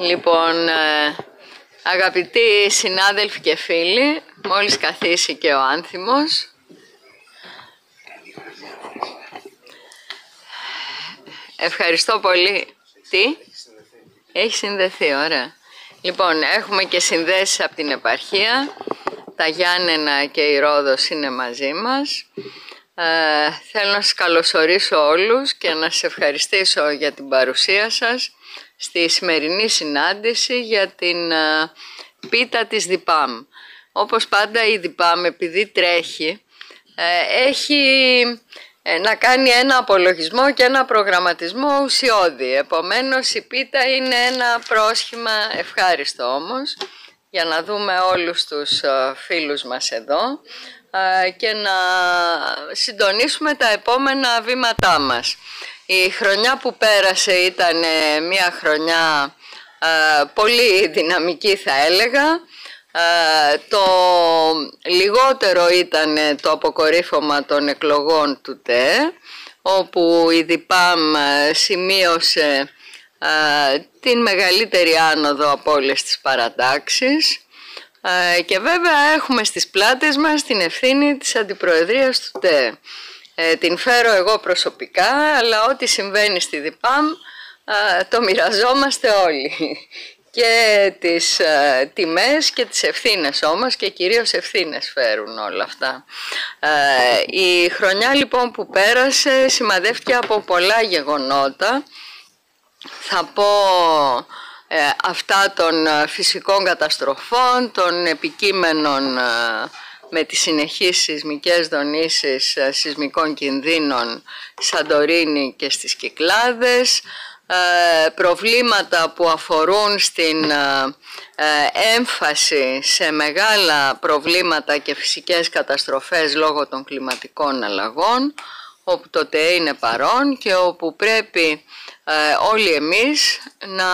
Λοιπόν, αγαπητοί συνάδελφοι και φίλοι, μόλις καθίσει και ο άνθιμος. Ευχαριστώ πολύ. Τι? Έχει συνδεθεί, ωραία. Λοιπόν, έχουμε και συνδέσεις από την επαρχία. Τα Γιάννενα και η Ρόδος είναι μαζί μας. Θέλω να σας καλωσορίσω όλους και να σας ευχαριστήσω για την παρουσία σας στη σημερινή συνάντηση για την πίτα της ΔΙΠΑΜ. Όπως πάντα η ΔΙΠΑΜ, επειδή τρέχει, έχει να κάνει ένα απολογισμό και ένα προγραμματισμό ουσιώδη. Επομένως η πίτα είναι ένα πρόσχημα ευχάριστο όμως, για να δούμε όλους τους φίλους μας εδώ και να συντονίσουμε τα επόμενα βήματά μας. Η χρονιά που πέρασε ήταν μια χρονιά πολύ δυναμική, θα έλεγα. Το λιγότερο ήταν το αποκορύφωμα των εκλογών του ΤΕ, όπου η ΔΙΠΑΜ σημείωσε την μεγαλύτερη άνοδο από όλες τις παρατάξεις και βέβαια έχουμε στις πλάτες μας την ευθύνη της αντιπροεδρίας του ΤΕ. Την φέρω εγώ προσωπικά, αλλά ό,τι συμβαίνει στη ΔΙΠΑΜ το μοιραζόμαστε όλοι. Και τις τιμές και τις ευθύνες όμως, και κυρίως ευθύνες φέρουν όλα αυτά. Η χρονιά λοιπόν που πέρασε σημαδεύτηκε από πολλά γεγονότα. Θα πω αυτά των φυσικών καταστροφών, των επικείμενων με τις συνεχείς σεισμικές δονήσεις σεισμικών κινδύνων Σαντορίνη και στις Κυκλάδες, προβλήματα που αφορούν στην έμφαση σε μεγάλα προβλήματα και φυσικές καταστροφές λόγω των κλιματικών αλλαγών, όπου το ΤΕ είναι παρόν και όπου πρέπει όλοι εμείς να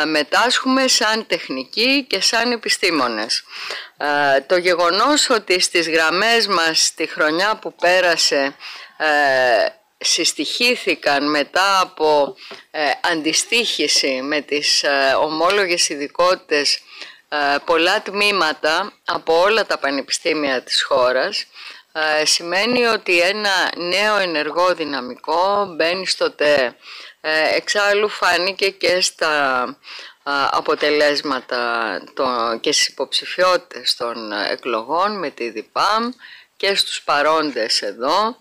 μετάσχουμε σαν τεχνικοί και σαν επιστήμονες. Το γεγονός ότι στις γραμμές μας τη χρονιά που πέρασε συστοιχήθηκαν μετά από αντιστοίχηση με τις ομόλογες ειδικότητες πολλά τμήματα από όλα τα πανεπιστήμια της χώρας, σημαίνει ότι ένα νέο ενεργό δυναμικό μπαίνει στο ΤΕ. Εξάλλου φάνηκε και στα αποτελέσματα και στις υποψηφιότητες των εκλογών με τη ΔΙΠΑΜ και στους παρόντες εδώ,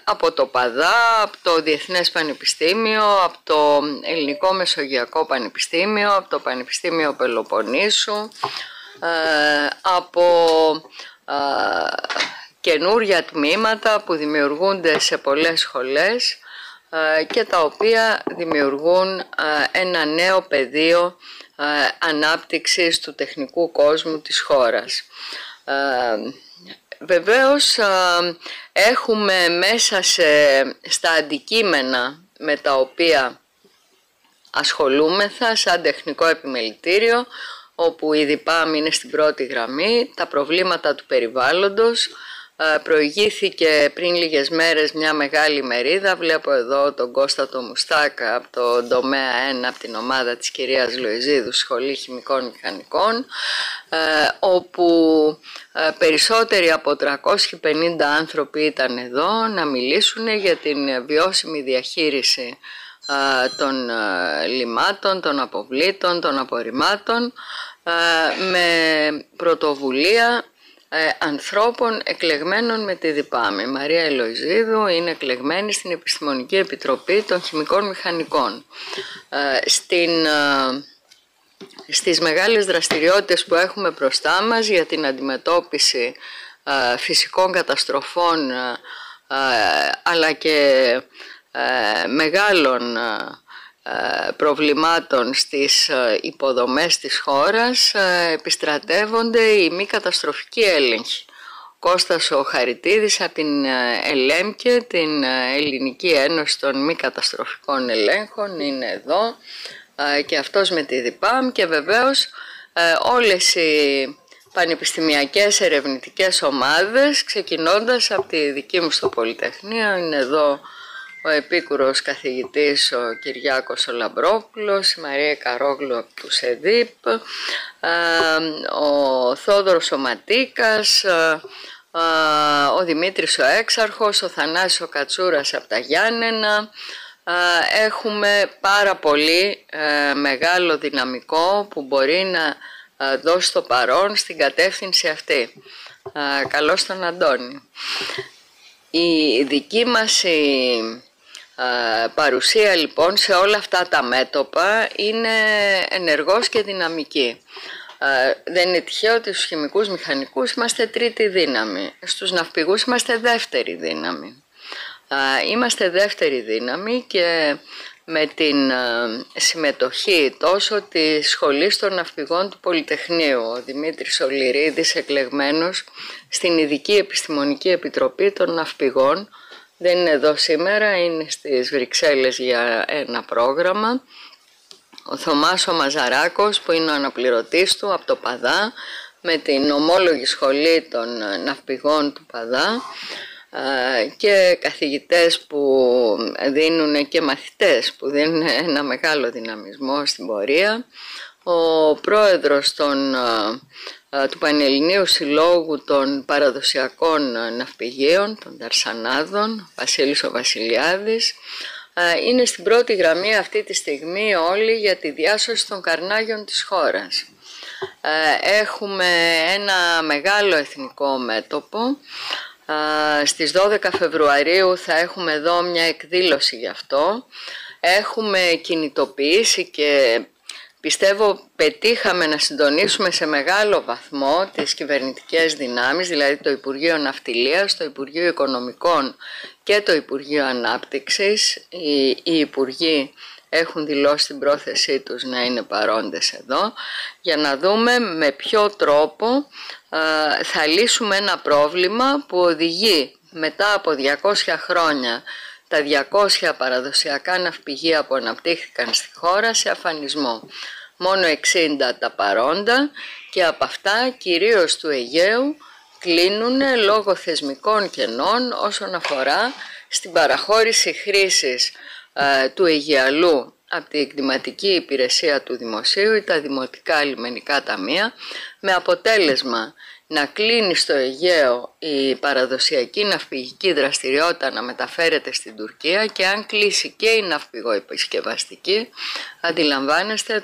από το ΠΑΔΑ, από το Διεθνές Πανεπιστήμιο, από το Ελληνικό Μεσογειακό Πανεπιστήμιο, από το Πανεπιστήμιο Πελοποννήσου, από καινούρια τμήματα που δημιουργούνται σε πολλές σχολές και τα οποία δημιουργούν ένα νέο πεδίο ανάπτυξης του τεχνικού κόσμου της χώρας. Βεβαίως έχουμε μέσα στα αντικείμενα με τα οποία ασχολούμεθα σαν τεχνικό επιμελητήριο, όπου η ΔΙΠΑΜ είναι στην πρώτη γραμμή, τα προβλήματα του περιβάλλοντος. Προηγήθηκε πριν λίγες μέρες μια μεγάλη μερίδα, βλέπω εδώ τον Κώστα το Μουστάκα από το τομέα 1, από την ομάδα της κυρίας Λοϊζίδου, Σχολή Χημικών Μηχανικών, όπου περισσότεροι από 350 άνθρωποι ήταν εδώ να μιλήσουν για την βιώσιμη διαχείριση των λιμάτων, των αποβλήτων, των απορριμμάτων, με πρωτοβουλία ανθρώπων εκλεγμένων με τη ΔΙΠΑΜ. Η Μαρία Ελοϊζίδου είναι εκλεγμένη στην Επιστημονική Επιτροπή των Χημικών Μηχανικών. Στις μεγάλες δραστηριότητες που έχουμε μπροστά μας για την αντιμετώπιση φυσικών καταστροφών αλλά και μεγάλων προβλημάτων στις υποδομές της χώρας επιστρατεύονται οι μη καταστροφικοί έλεγχοι. Κώστας ο Χαριτίδης από την ΕΛΕΜΚΕ, την Ελληνική Ένωση των Μη Καταστροφικών Ελέγχων, είναι εδώ και αυτός με τη ΔΙΠΑΜ, και βεβαίως όλες οι πανεπιστημιακές ερευνητικές ομάδες, ξεκινώντας από τη δική μου στο Πολυτεχνείο. Είναι εδώ ο επίκουρος καθηγητής ο Κυριάκος ο Λαμπρόπουλος, η Μαρία Καρόγλου από του ΣΕΔΙΠ, ο Θόδωρος ο Ματίκας, ο Δημήτρης ο Έξαρχος, ο Θανάσης ο Κατσούρας από τα Γιάννενα. Έχουμε πάρα πολύ μεγάλο δυναμικό που μπορεί να δώσει το παρόν στην κατεύθυνση αυτή. Καλώς τον Αντώνη. Η δική μας παρουσία λοιπόν σε όλα αυτά τα μέτωπα είναι ενεργός και δυναμική. Δεν είναι τυχαίο ότι στους χημικούς μηχανικούς είμαστε τρίτη δύναμη, στους ναυπηγούς είμαστε δεύτερη δύναμη. Είμαστε δεύτερη δύναμη και με την συμμετοχή τόσο της Σχολής των Ναυπηγών του Πολυτεχνείου, ο Δημήτρης Ολυρίδης εκλεγμένος στην Ειδική Επιστημονική Επιτροπή των Ναυπηγών, δεν είναι εδώ σήμερα, είναι στις Βρυξέλλες για ένα πρόγραμμα. Ο Θωμάς ο Μαζαράκος που είναι ο αναπληρωτής του από το Παδά, με την ομόλογη σχολή των ναυπηγών του Παδά και καθηγητές που δίνουν και μαθητές που δίνουν ένα μεγάλο δυναμισμό στην πορεία. Ο πρόεδρος του Πανελληνίου Συλλόγου των Παραδοσιακών Ναυπηγείων, των Ταρσανάδων, Βασίλης ο Βασιλιάδης, είναι στην πρώτη γραμμή αυτή τη στιγμή όλοι για τη διάσωση των καρνάγιων της χώρας. Έχουμε ένα μεγάλο εθνικό μέτωπο. Στις 12 Φεβρουαρίου θα έχουμε εδώ μια εκδήλωση γι' αυτό. Έχουμε κινητοποιήσει και πιστεύω πετύχαμε να συντονίσουμε σε μεγάλο βαθμό τις κυβερνητικές δυνάμεις, δηλαδή το Υπουργείο Ναυτιλίας, το Υπουργείο Οικονομικών και το Υπουργείο Ανάπτυξης. Οι υπουργοί έχουν δηλώσει την πρόθεσή τους να είναι παρόντες εδώ για να δούμε με ποιο τρόπο θα λύσουμε ένα πρόβλημα που οδηγεί μετά από 200 χρόνια τα 200 παραδοσιακά ναυπηγεία που αναπτύχθηκαν στη χώρα σε αφανισμό. Μόνο 60 τα παρόντα και από αυτά κυρίως του Αιγαίου κλείνουν λόγω θεσμικών κενών όσον αφορά στην παραχώρηση χρήσης του Αιγαιαλού από την Κτηματική Υπηρεσία του Δημοσίου ή τα Δημοτικά Λιμενικά Ταμεία, με αποτέλεσμα να κλείνει στο Αιγαίο η παραδοσιακή ναυπηγική δραστηριότητα να μεταφέρεται στην Τουρκία, και αν κλείσει και η ναυπηγοεπισκευαστική, αντιλαμβάνεστε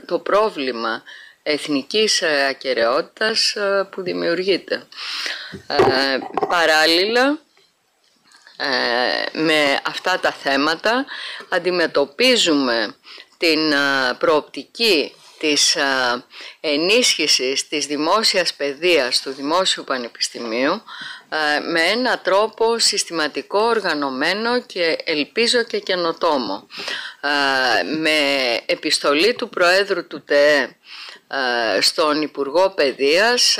το πρόβλημα εθνικής ακεραιότητας που δημιουργείται. Παράλληλα με αυτά τα θέματα αντιμετωπίζουμε την προοπτική της ενίσχυσης της δημόσιας παιδείας του Δημόσιου Πανεπιστημίου με ένα τρόπο συστηματικό, οργανωμένο και ελπίζω και καινοτόμο. Με επιστολή του Προέδρου του ΤΕΕ στον Υπουργό Παιδείας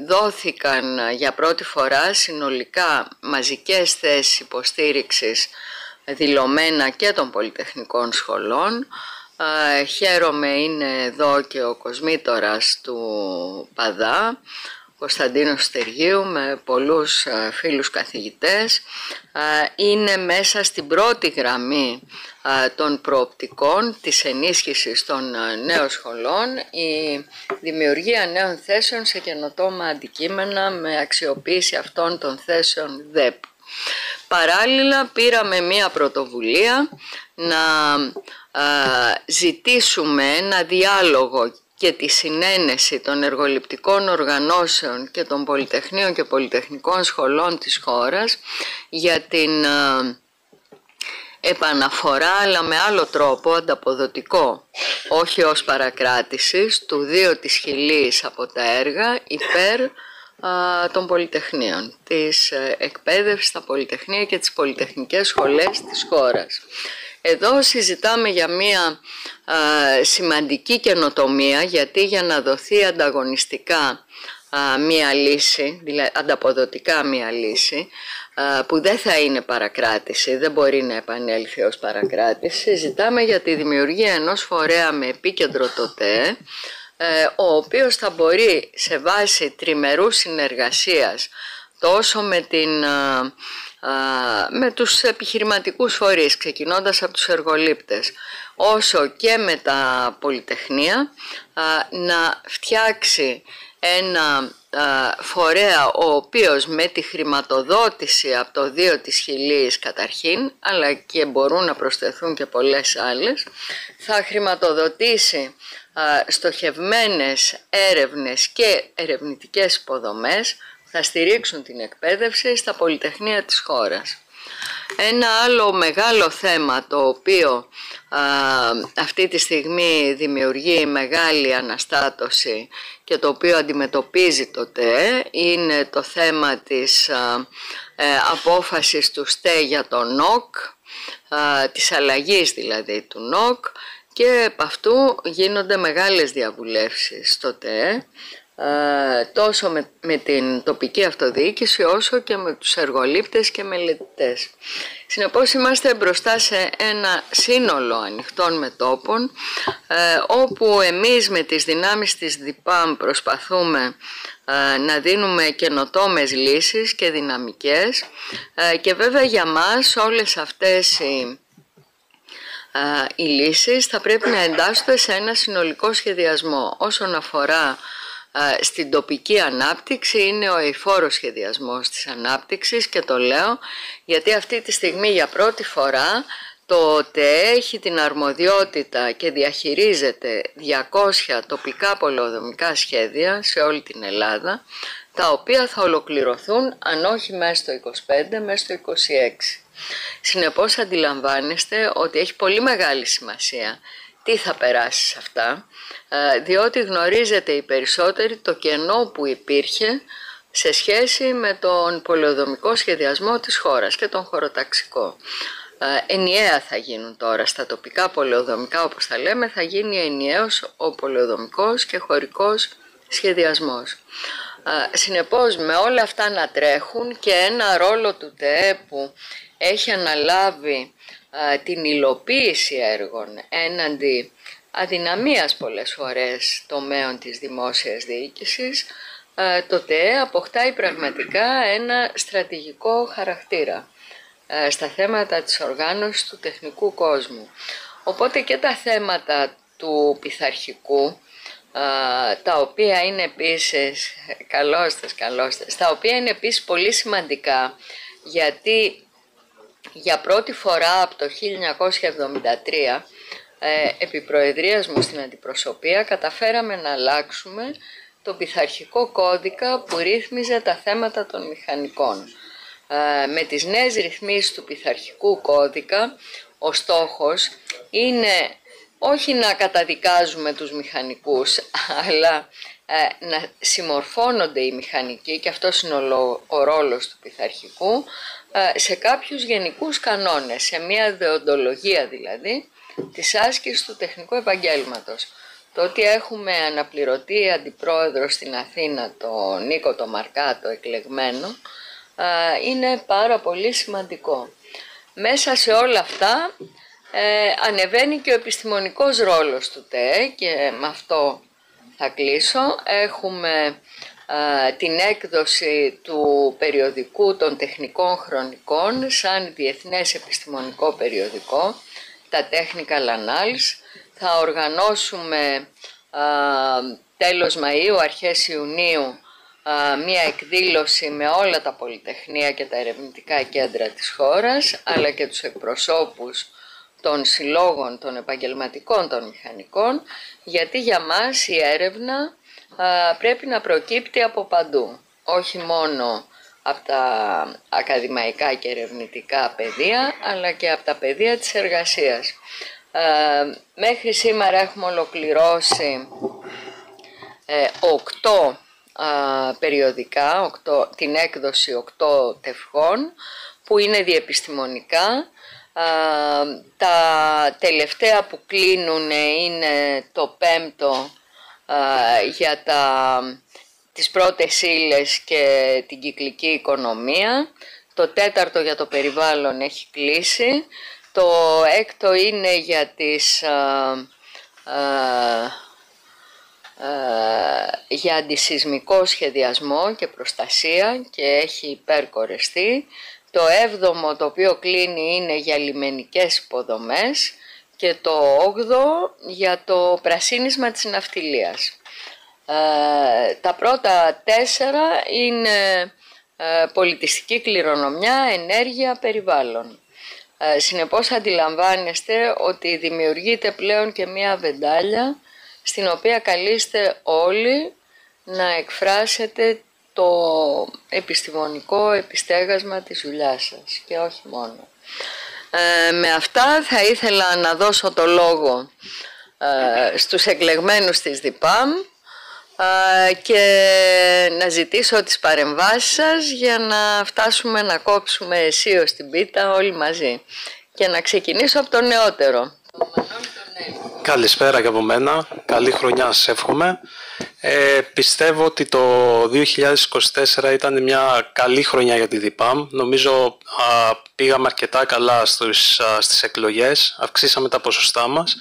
δόθηκαν για πρώτη φορά συνολικά μαζικές θέσεις υποστήριξης δηλωμένα και των πολυτεχνικών σχολών. Χαίρομαι, είναι εδώ και ο κοσμήτορας του Παδά, Κωνσταντίνος Στεργίου, με πολλούς φίλους καθηγητές. Είναι μέσα στην πρώτη γραμμή των προοπτικών της ενίσχυσης των νέων σχολών η δημιουργία νέων θέσεων σε καινοτόμα αντικείμενα με αξιοποίηση αυτών των θέσεων ΔΕΠ. Παράλληλα πήραμε μία πρωτοβουλία να ζητήσουμε ένα διάλογο και τη συνένεση των εργοληπτικών οργανώσεων και των πολυτεχνείων και πολυτεχνικών σχολών της χώρας για την επαναφορά, αλλά με άλλο τρόπο, ανταποδοτικό, όχι ως παρακράτησης, του 2 της χιλής από τα έργα υπέρ των πολυτεχνείων, της εκπαίδευσης στα πολυτεχνεία και τις πολυτεχνικές σχολές της χώρας. Εδώ συζητάμε για μια σημαντική καινοτομία, γιατί για να δοθεί ανταγωνιστικά μια λύση, δηλαδή ανταποδοτικά μια λύση, που δεν θα είναι παρακράτηση, δεν μπορεί να επανέλθει ως παρακράτηση, συζητάμε για τη δημιουργία ενός φορέα με επίκεντρο το ΤΕΕ, ο οποίος θα μπορεί σε βάση τριμερούς συνεργασίας τόσο με τους επιχειρηματικούς φορείς, ξεκινώντας από τους εργολήπτες, όσο και με τα πολυτεχνία, να φτιάξει ένα φορέα ο οποίος με τη χρηματοδότηση από το 2 της Χιλής καταρχήν, αλλά και μπορούν να προσθεθούν και πολλές άλλες, θα χρηματοδοτήσει στοχευμένες έρευνες και ερευνητικές υποδομές που θα στηρίξουν την εκπαίδευση στα πολυτεχνία της χώρας. Ένα άλλο μεγάλο θέμα το οποίο αυτή τη στιγμή δημιουργεί μεγάλη αναστάτωση και το οποίο αντιμετωπίζει το ΤΕ είναι το θέμα της απόφασης του ΣΤΕ για το ΝΟΚ, της αλλαγής δηλαδή του ΝΟΚ, και επ' αυτού γίνονται μεγάλες διαβουλεύσεις στο ΤΕ, τόσο με την τοπική αυτοδιοίκηση όσο και με τους εργολήπτες και μελετητές. Συνεπώς είμαστε μπροστά σε ένα σύνολο ανοιχτών μετώπων, όπου εμείς με τις δυνάμεις της ΔΙΠΑΜ προσπαθούμε να δίνουμε καινοτόμες λύσεις και δυναμικές, και βέβαια για μας όλες αυτές οι λύσεις θα πρέπει να εντάσσονται σε ένα συνολικό σχεδιασμό. Όσον αφορά στην τοπική ανάπτυξη, είναι ο αειφόρος σχεδιασμός της ανάπτυξης, και το λέω γιατί αυτή τη στιγμή για πρώτη φορά το ΤΕ έχει την αρμοδιότητα και διαχειρίζεται 200 τοπικά πολεοδομικά σχέδια σε όλη την Ελλάδα, τα οποία θα ολοκληρωθούν αν όχι μέσα στο 25, μέσα στο 26. Συνεπώς αντιλαμβάνεστε ότι έχει πολύ μεγάλη σημασία τι θα περάσει σε αυτά, διότι γνωρίζετε οι περισσότεροι το κενό που υπήρχε σε σχέση με τον πολεοδομικό σχεδιασμό της χώρας και τον χωροταξικό. Ενιαία θα γίνουν τώρα στα τοπικά πολεοδομικά, όπως θα λέμε, θα γίνει ενιαίος ο πολεοδομικός και χωρικός σχεδιασμός. Συνεπώς με όλα αυτά να τρέχουν και ένα ρόλο του ΤΕ που έχει αναλάβει την υλοποίηση έργων έναντι αδυναμίας πολλές φορές τομέων της δημόσιας διοίκησης, το ΤΕ αποκτάει πραγματικά ένα στρατηγικό χαρακτήρα στα θέματα της οργάνωσης του τεχνικού κόσμου. Οπότε και τα θέματα του πειθαρχικού, τα οποία είναι επίσης, τα οποία είναι επίσης πολύ σημαντικά, γιατί για πρώτη φορά από το 1973, επί προεδρίας μου στην αντιπροσωπεία, καταφέραμε να αλλάξουμε τον πειθαρχικό κώδικα που ρύθμιζε τα θέματα των μηχανικών. Με τις νέες ρυθμίσεις του πειθαρχικού κώδικα, ο στόχος είναι όχι να καταδικάζουμε τους μηχανικούς, αλλά να συμμορφώνονται οι μηχανικοί, και αυτός είναι ο ρόλος του πειθαρχικού, σε κάποιους γενικούς κανόνες, σε μια δεοντολογία δηλαδή της άσκησης του τεχνικού επαγγέλματος. Το ότι έχουμε αναπληρωτή αντιπρόεδρο στην Αθήνα, τον Νίκο το Μαρκάτο, εκλεγμένο, είναι πάρα πολύ σημαντικό. Μέσα σε όλα αυτά ανεβαίνει και ο επιστημονικός ρόλος του ΤΕ, και με αυτό θα κλείσω. Έχουμε την έκδοση του περιοδικού των τεχνικών χρονικών σαν διεθνές επιστημονικό περιοδικό, τα Technical Annals. Θα οργανώσουμε τέλος Μαΐου, αρχές Ιουνίου, μία εκδήλωση με όλα τα πολυτεχνία και τα ερευνητικά κέντρα της χώρας, αλλά και τους εκπροσώπους των συλλόγων των επαγγελματικών των μηχανικών, γιατί για μας η έρευνα πρέπει να προκύπτει από παντού, όχι μόνο από τα ακαδημαϊκά και ερευνητικά πεδία, αλλά και από τα πεδία της εργασίας. Μέχρι σήμερα έχουμε ολοκληρώσει 8 περιοδικά, την έκδοση 8 τευχών, που είναι διεπιστημονικά. Τα τελευταία που κλείνουν είναι το 5ο για τις πρώτες ύλες και την κυκλική οικονομία, το 4ο για το περιβάλλον έχει κλείσει, το 6ο είναι για τις για αντισυσμικό σχεδιασμό και προστασία και έχει υπερκορεστεί. Το 7ο, το οποίο κλείνει, είναι για λιμενικές υποδομές και το 8ο για το πρασίνισμα της ναυτιλίας. Τα πρώτα 4 είναι πολιτιστική κληρονομιά, ενέργεια, περιβάλλον. Συνεπώς αντιλαμβάνεστε ότι δημιουργείται πλέον και μία βεντάλια στην οποία καλείστε όλοι να εκφράσετε το επιστημονικό επιστέγασμα της δουλειάς σας και όχι μόνο. Με αυτά θα ήθελα να δώσω το λόγο στους εκλεγμένους της ΔΙΠΑΜ και να ζητήσω τις παρεμβάσεις σας για να φτάσουμε να κόψουμε αισίως την πίτα όλοι μαζί. Και να ξεκινήσω από το νεότερο. Καλησπέρα και από μένα. Καλή χρονιά σας εύχομαι. Πιστεύω ότι το 2024 ήταν μια καλή χρονιά για τη ΔΙΠΑΜ. Νομίζω πήγαμε αρκετά καλά στις εκλογές, αυξήσαμε τα ποσοστά μας.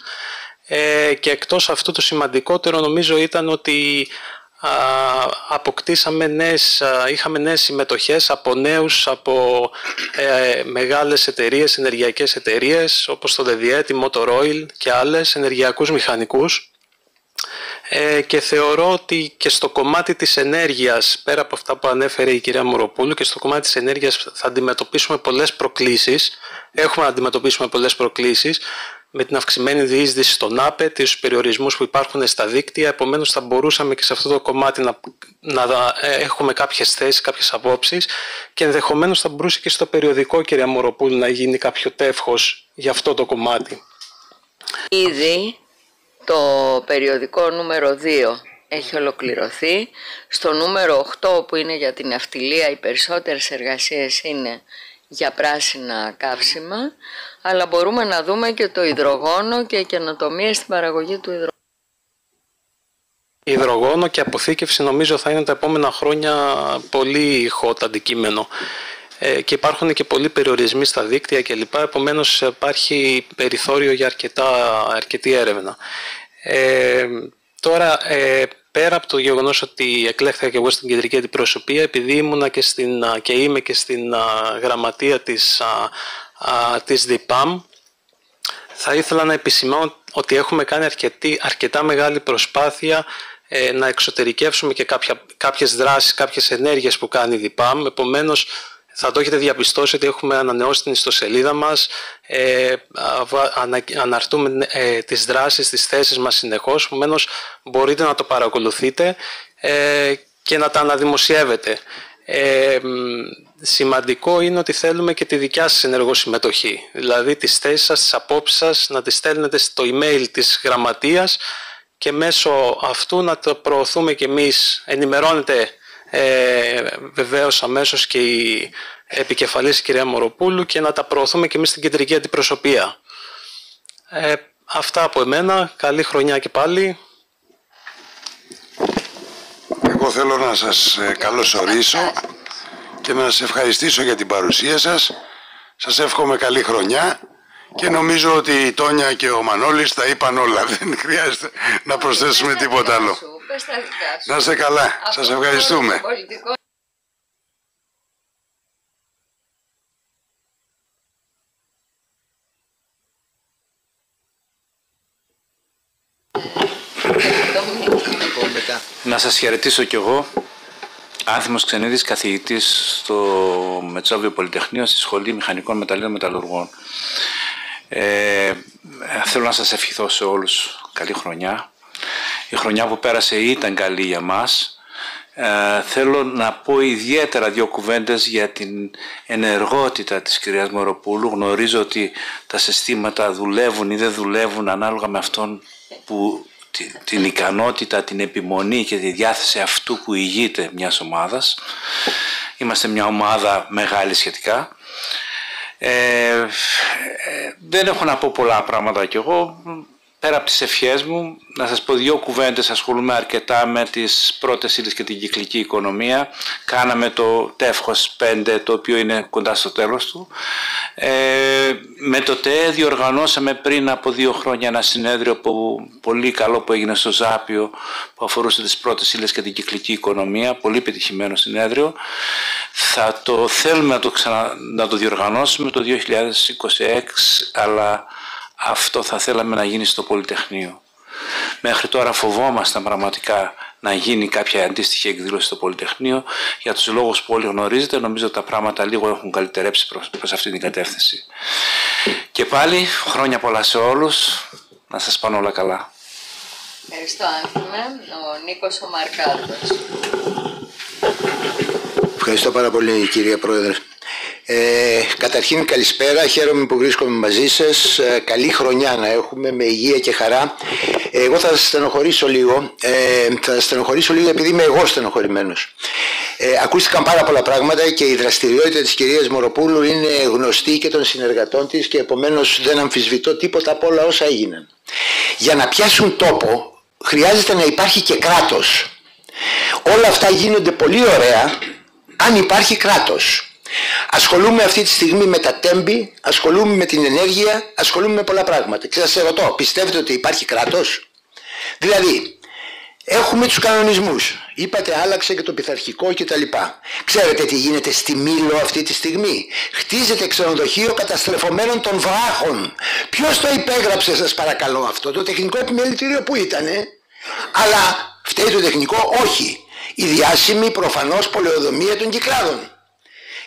Και εκτός αυτού το σημαντικότερο νομίζω ήταν ότι είχαμε νέες συμμετοχές από νέους, από μεγάλες εταιρείες, ενεργειακές εταιρείες όπως το ΔΕΔΙΕ, τη Motor Oil και άλλες, ενεργειακούς μηχανικούς. Και θεωρώ ότι και στο κομμάτι της ενέργειας, πέρα από αυτά που ανέφερε η κυρία Μοροπούλου, και στο κομμάτι της ενέργειας θα αντιμετωπίσουμε πολλές προκλήσεις. Έχουμε να αντιμετωπίσουμε πολλές προκλήσεις με την αυξημένη διείσδυση στον ΑΠΕ, τους περιορισμούς που υπάρχουν στα δίκτυα. Επομένως θα μπορούσαμε και σε αυτό το κομμάτι να έχουμε κάποιες θέσεις, κάποιες απόψεις, και ενδεχομένως θα μπορούσε και στο περιοδικό, κυρία Μοροπούλου, να γίνει κάποιο τεύχος για αυτό το κομμάτι. Ήδη το περιοδικό νούμερο 2 έχει ολοκληρωθεί. Στο νούμερο 8, που είναι για την ναυτιλία, οι περισσότερες εργασίες είναι για πράσινα καύσιμα, αλλά μπορούμε να δούμε και το υδρογόνο και καινοτομίες στην παραγωγή του υδρογόνου. Υδρογόνο και αποθήκευση νομίζω θα είναι τα επόμενα χρόνια πολύ hot αντικείμενο. Και υπάρχουν και πολλοί περιορισμοί στα δίκτυα κλπ. Επομένως υπάρχει περιθώριο για αρκετή έρευνα. Τώρα, πέρα από το γεγονός ότι εκλέχθηκα και εγώ στην κεντρική αντιπροσωπεία, επειδή ήμουνα και είμαι και στην γραμματεία της ΔΙΠΑΜ, θα ήθελα να επισημάνω ότι έχουμε κάνει αρκετά μεγάλη προσπάθεια να εξωτερικεύσουμε και κάποιες δράσεις, κάποιες ενέργειες που κάνει η ΔΙΠΑΜ. Επομένως, θα το έχετε διαπιστώσει ότι έχουμε ανανεώσει την ιστοσελίδα μας, αναρτούμε τις δράσεις, τις θέσεις μας συνεχώς, επομένως μπορείτε να το παρακολουθείτε και να τα αναδημοσιεύετε. Σημαντικό είναι ότι θέλουμε και τη δικιά σας ενεργό συμμετοχή, δηλαδή τις θέσεις σας, τις απόψεις σας, να τις στέλνετε στο email της γραμματείας και μέσω αυτού να το προωθούμε και εμείς. Ενημερώνετε βεβαίως αμέσως και η επικεφαλής η κυρία Μοροπούλου και να τα προωθούμε και εμείς στην κεντρική αντιπροσωπεία. Αυτά από εμένα. Καλή χρονιά και πάλι. Εγώ θέλω να σας καλωσορίσω και να σας ευχαριστήσω για την παρουσία σας. Σας εύχομαι καλή χρονιά και νομίζω ότι η Τόνια και ο Μανώλης τα είπαν όλα. Δεν χρειάζεται να προσθέσουμε τίποτα άλλο. Να είστε καλά. Σας ευχαριστούμε. Να σας χαιρετήσω κι εγώ. Άνθιμος Ξενίδης, καθηγητής στο Μετσόβιο Πολυτεχνείο στη Σχολή Μηχανικών Μεταλλίων Μεταλλουργών. Θέλω να σας ευχηθώ σε όλους καλή χρονιά. Η χρονιά που πέρασε ήταν καλή για μας. Θέλω να πω ιδιαίτερα δύο κουβέντες για την ενεργότητα της κυρίας Μοροπούλου. Γνωρίζω ότι τα συστήματα δουλεύουν ή δεν δουλεύουν ανάλογα με αυτόν που την ικανότητα, την επιμονή και τη διάθεση αυτού που ηγείται μιας ομάδας. Είμαστε μια ομάδα μεγάλη σχετικά. Δεν έχω να πω πολλά πράγματα κι εγώ. πέρα από τις ευχές μου, να σας πω 2 κουβέντες. Ασχολούμαι αρκετά με τις πρώτες ύλες και την κυκλική οικονομία. Κάναμε το τεύχος 5, το οποίο είναι κοντά στο τέλος του. Με το ΤΕ διοργανώσαμε πριν από 2 χρόνια ένα συνέδριο πολύ καλό που έγινε στο Ζάπιο, που αφορούσε τις πρώτες ύλες και την κυκλική οικονομία. Πολύ πετυχημένο συνέδριο. Θα το θέλουμε να το διοργανώσουμε το 2026, αλλά αυτό θα θέλαμε να γίνει στο Πολυτεχνείο. Μέχρι τώρα φοβόμασταν πραγματικά να γίνει κάποια αντίστοιχη εκδήλωση στο Πολυτεχνείο. Για τους λόγους που όλοι γνωρίζετε, νομίζω ότι τα πράγματα λίγο έχουν καλυτερέψει προς αυτή την κατεύθυνση. Και πάλι, χρόνια πολλά σε όλους. Να σας πάνε όλα καλά. Ευχαριστώ, Άνθιμε. Ο Νίκος ο Μαρκάτος. Ευχαριστώ πάρα πολύ, κυρία Πρόεδρε. Καταρχήν καλησπέρα, χαίρομαι που βρίσκομαι μαζί σας. Καλή χρονιά να έχουμε, με υγεία και χαρά. Εγώ θα σας στενοχωρήσω λίγο, επειδή είμαι εγώ στενοχωρημένος. Ακούστηκαν πάρα πολλά πράγματα και η δραστηριότητα της κυρίας Μοροπούλου είναι γνωστή και των συνεργατών της και επομένως δεν αμφισβητώ τίποτα από όλα όσα έγιναν. Για να πιάσουν τόπο χρειάζεται να υπάρχει και κράτος. Όλα αυτά γίνονται πολύ ωραία αν υπάρχει κράτος. Ασχολούμαι αυτή τη στιγμή με τα τέμπη, ασχολούμαι με την ενέργεια, ασχολούμαι με πολλά πράγματα. Και σας ρωτώ, πιστεύετε ότι υπάρχει κράτος? Δηλαδή, έχουμε τους κανονισμούς. Είπατε άλλαξε και το πειθαρχικό κτλ. Ξέρετε τι γίνεται στη Μήλο αυτή τη στιγμή? Χτίζεται ξενοδοχείο καταστρεφωμένων των βράχων. Ποιος το υπέγραψε, σας παρακαλώ, αυτό? Το τεχνικό επιμελητήριο που ήτανε? Αλλά φταίει το τεχνικό? Όχι. Η διάσημη προφανώς πολεοδομία των Κυκλάδων.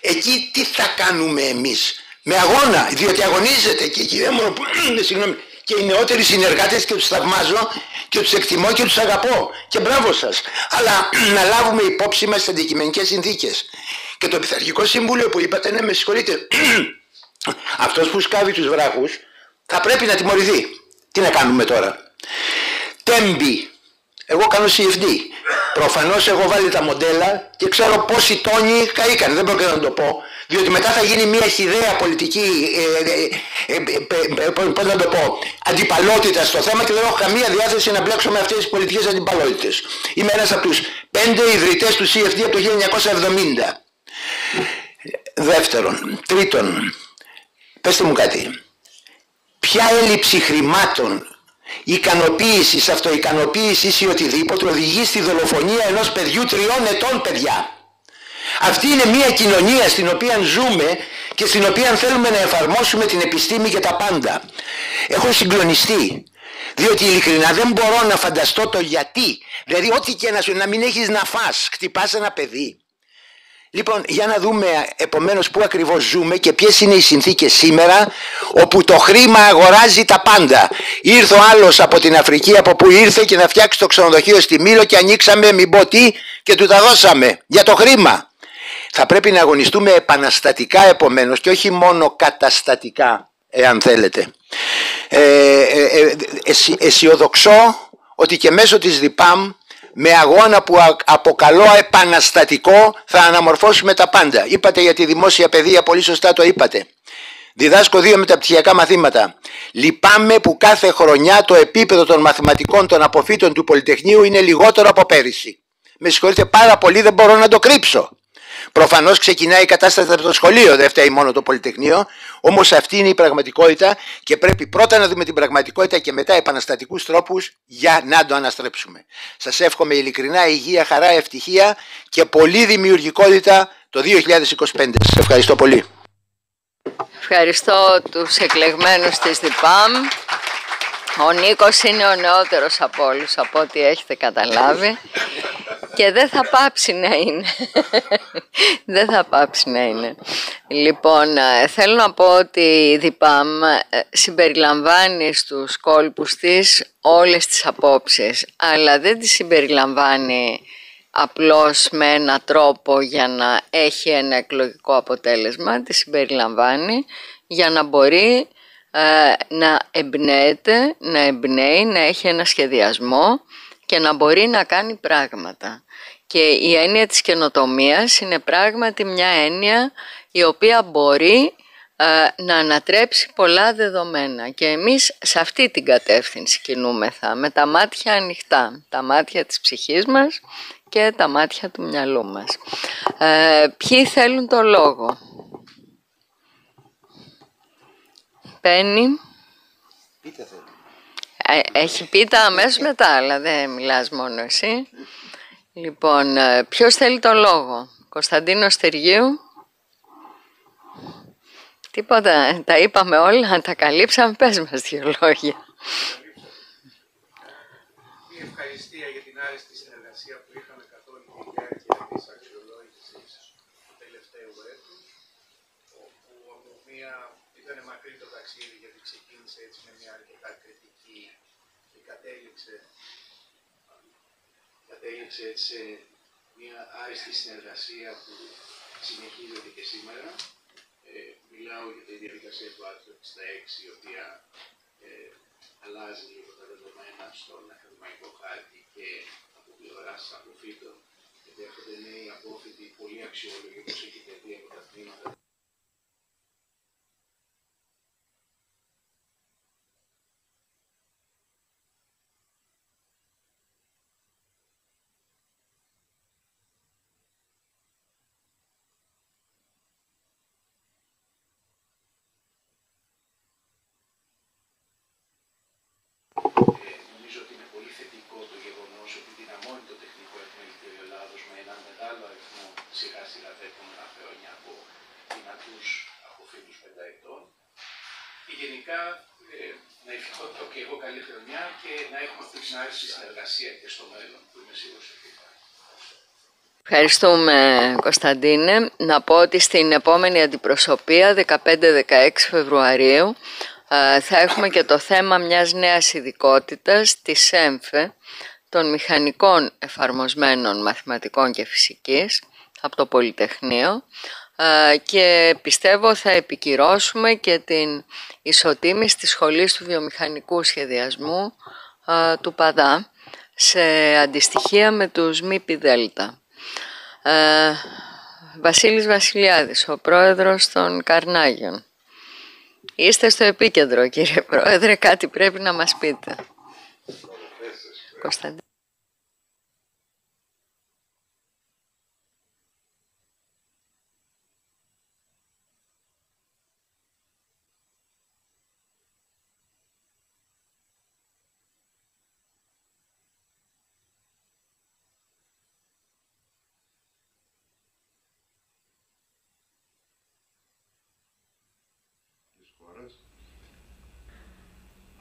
Εκεί τι θα κάνουμε εμείς? Με αγώνα, διότι αγωνίζεται και η κυρία Μοροπούλου, και οι νεότεροι συνεργάτες, και τους θαυμάζω και τους εκτιμώ και τους αγαπώ και μπράβο σας. Αλλά να λάβουμε υπόψη μας τις αντικειμενικές συνθήκες. Και το Πειθαρχικό Συμβούλιο που είπατε, ναι, με συγχωρείτε, αυτός που σκάβει τους βράχους θα πρέπει να τιμωρηθεί. Τι να κάνουμε τώρα? Τέμπη. Εγώ κάνω CFD. Προφανώς έχω βάλει τα μοντέλα και ξέρω πόσοι τόνοι καήκαν. Δεν πρόκειται να το πω, διότι μετά θα γίνει μια χυδαία πολιτική πώς να το πω, αντιπαλότητα στο θέμα και δεν έχω καμία διάθεση να μπλέξω με αυτές τις πολιτικές αντιπαλότητες. Είμαι ένας από τους 5 ιδρυτές του CFD από το 1970. Δεύτερον, τρίτον, πέστε μου κάτι. Ποια έλλειψη χρημάτων, ικανοποίησης, αυτοικανοποίησης ή οτιδήποτε οδηγεί στη δολοφονία ενός παιδιού 3 ετών, παιδιά? Αυτή είναι μια κοινωνία στην οποία ζούμε και στην οποία θέλουμε να εφαρμόσουμε την επιστήμη και τα πάντα. Έχω συγκλονιστεί, διότι ειλικρινά δεν μπορώ να φανταστώ το γιατί. Δηλαδή ό,τι και να μην έχεις να φας, χτυπάς ένα παιδί. Λοιπόν, για να δούμε επομένως πού ακριβώς ζούμε και ποιες είναι οι συνθήκες σήμερα, όπου το χρήμα αγοράζει τα πάντα. Ήρθε ο άλλος από την Αφρική, από που ήρθε, και να φτιάξει το ξενοδοχείο στη Μήλο και ανοίξαμε μην πω τι και του τα δώσαμε για το χρήμα. Θα πρέπει να αγωνιστούμε επαναστατικά επομένως και όχι μόνο καταστατικά, εάν θέλετε. Αισιοδοξώ ότι και μέσω της ΔΙΠΑΜ, με αγώνα που αποκαλώ επαναστατικό, θα αναμορφώσουμε τα πάντα. Είπατε για τη δημόσια παιδεία, πολύ σωστά το είπατε. Διδάσκω 2 μεταπτυχιακά μαθήματα. Λυπάμαι που κάθε χρονιά το επίπεδο των μαθηματικών των αποφύτων του Πολυτεχνείου είναι λιγότερο από πέρυσι. Με συγχωρείτε πάρα πολύ, δεν μπορώ να το κρύψω. Προφανώς ξεκινάει η κατάσταση από το σχολείο, δεν φταίει μόνο το Πολυτεχνείο, όμως αυτή είναι η πραγματικότητα και πρέπει πρώτα να δούμε την πραγματικότητα και μετά επαναστατικούς τρόπους για να το αναστρέψουμε. Σας εύχομαι ειλικρινά υγεία, χαρά, ευτυχία και πολλή δημιουργικότητα το 2025. Σας ευχαριστώ πολύ. Ευχαριστώ τους εκλεγμένους της ΔΙΠΑΜ. Ο Νίκος είναι ο νεότερος από όλους, από ό,τι έχετε καταλάβει. Και δεν θα πάψει να είναι. Δεν θα πάψει να είναι. Λοιπόν, θέλω να πω ότι η ΔΙΠΑΜ συμπεριλαμβάνει στους κόλπους της όλες τις απόψεις, αλλά δεν τις συμπεριλαμβάνει απλώς με ένα τρόπο για να έχει ένα εκλογικό αποτέλεσμα. Τις συμπεριλαμβάνει για να μπορεί να εμπνέεται, να εμπνέει, να έχει ένα σχεδιασμό και να μπορεί να κάνει πράγματα. Και η έννοια της καινοτομίας είναι πράγματι μια έννοια η οποία μπορεί να ανατρέψει πολλά δεδομένα και εμείς σε αυτή την κατεύθυνση κινούμεθα, με τα μάτια ανοιχτά, τα μάτια της ψυχής μας και τα μάτια του μυαλού μας. Ποιοι θέλουν το λόγο? Πέννη. Έχει πίτα αμέσως μετά, αλλά δεν μιλάς μόνο εσύ. Λοιπόν, ποιος θέλει το λόγο? Κωνσταντίνος Στεργίου. Τίποτα, τα είπαμε όλα, τα καλύψαμε, πες μας δύο λόγια. Μια ευχαριστία για την άριστη συνεργασία που είχαμε καθ' όλη τη διάρκεια της αξιολόγησης του τελευταίου έτους, όπου από μία ήταν μακρύ το ταξίδι γιατί ξεκίνησε έτσι με μια αρκετά κριτική και κατέληξε έτσι σε μια άριστη συνεργασία που συνεχίζεται και σήμερα. Μιλάω για τη διαδικασία του άρθρου 66, η οποία αλλάζει λίγο τα δεδομένα στον ακαδημαϊκό χάρτη και από πλευράς αποφύτων, γιατί έρχονται νέοι απόφοιτοι πολύ αξιόλογοι, όπως έχετε δει από τα τμήματα. Νομίζω ότι είναι πολύ θετικό το γεγονός ότι δυναμώνει το Τεχνικό Επιμελητήριο Ελλάδος με έναν μεγάλο αριθμό σιγά σιγά τα επόμενα χρόνια από δυνατούς αποφύτους πενταετών. Και γενικά να ευχηθώ και εγώ καλή χρονιά και να έχουμε αυτή την άριστη συνεργασία και στο μέλλον, που είμαι σίγουρος ότι θα. Ευχαριστούμε, Κωνσταντίνε. Να πω ότι στην επόμενη αντιπροσωπεία 15-16 Φεβρουαρίου θα έχουμε και το θέμα μιας νέας ειδικότητας της ΕΜΦΕ, των μηχανικών εφαρμοσμένων μαθηματικών και φυσικής από το Πολυτεχνείο, και πιστεύω θα επικυρώσουμε και την ισοτίμηση της Σχολής του Βιομηχανικού Σχεδιασμού του ΠΑΔΑ σε αντιστοιχεία με τους ΜΠΔ. Βασίλης Βασιλιάδης, ο πρόεδρος των Καρνάγιων. Είστε στο επίκεντρο, κύριε Πρόεδρε, κάτι πρέπει να μας πείτε. Κωνσταντίνο.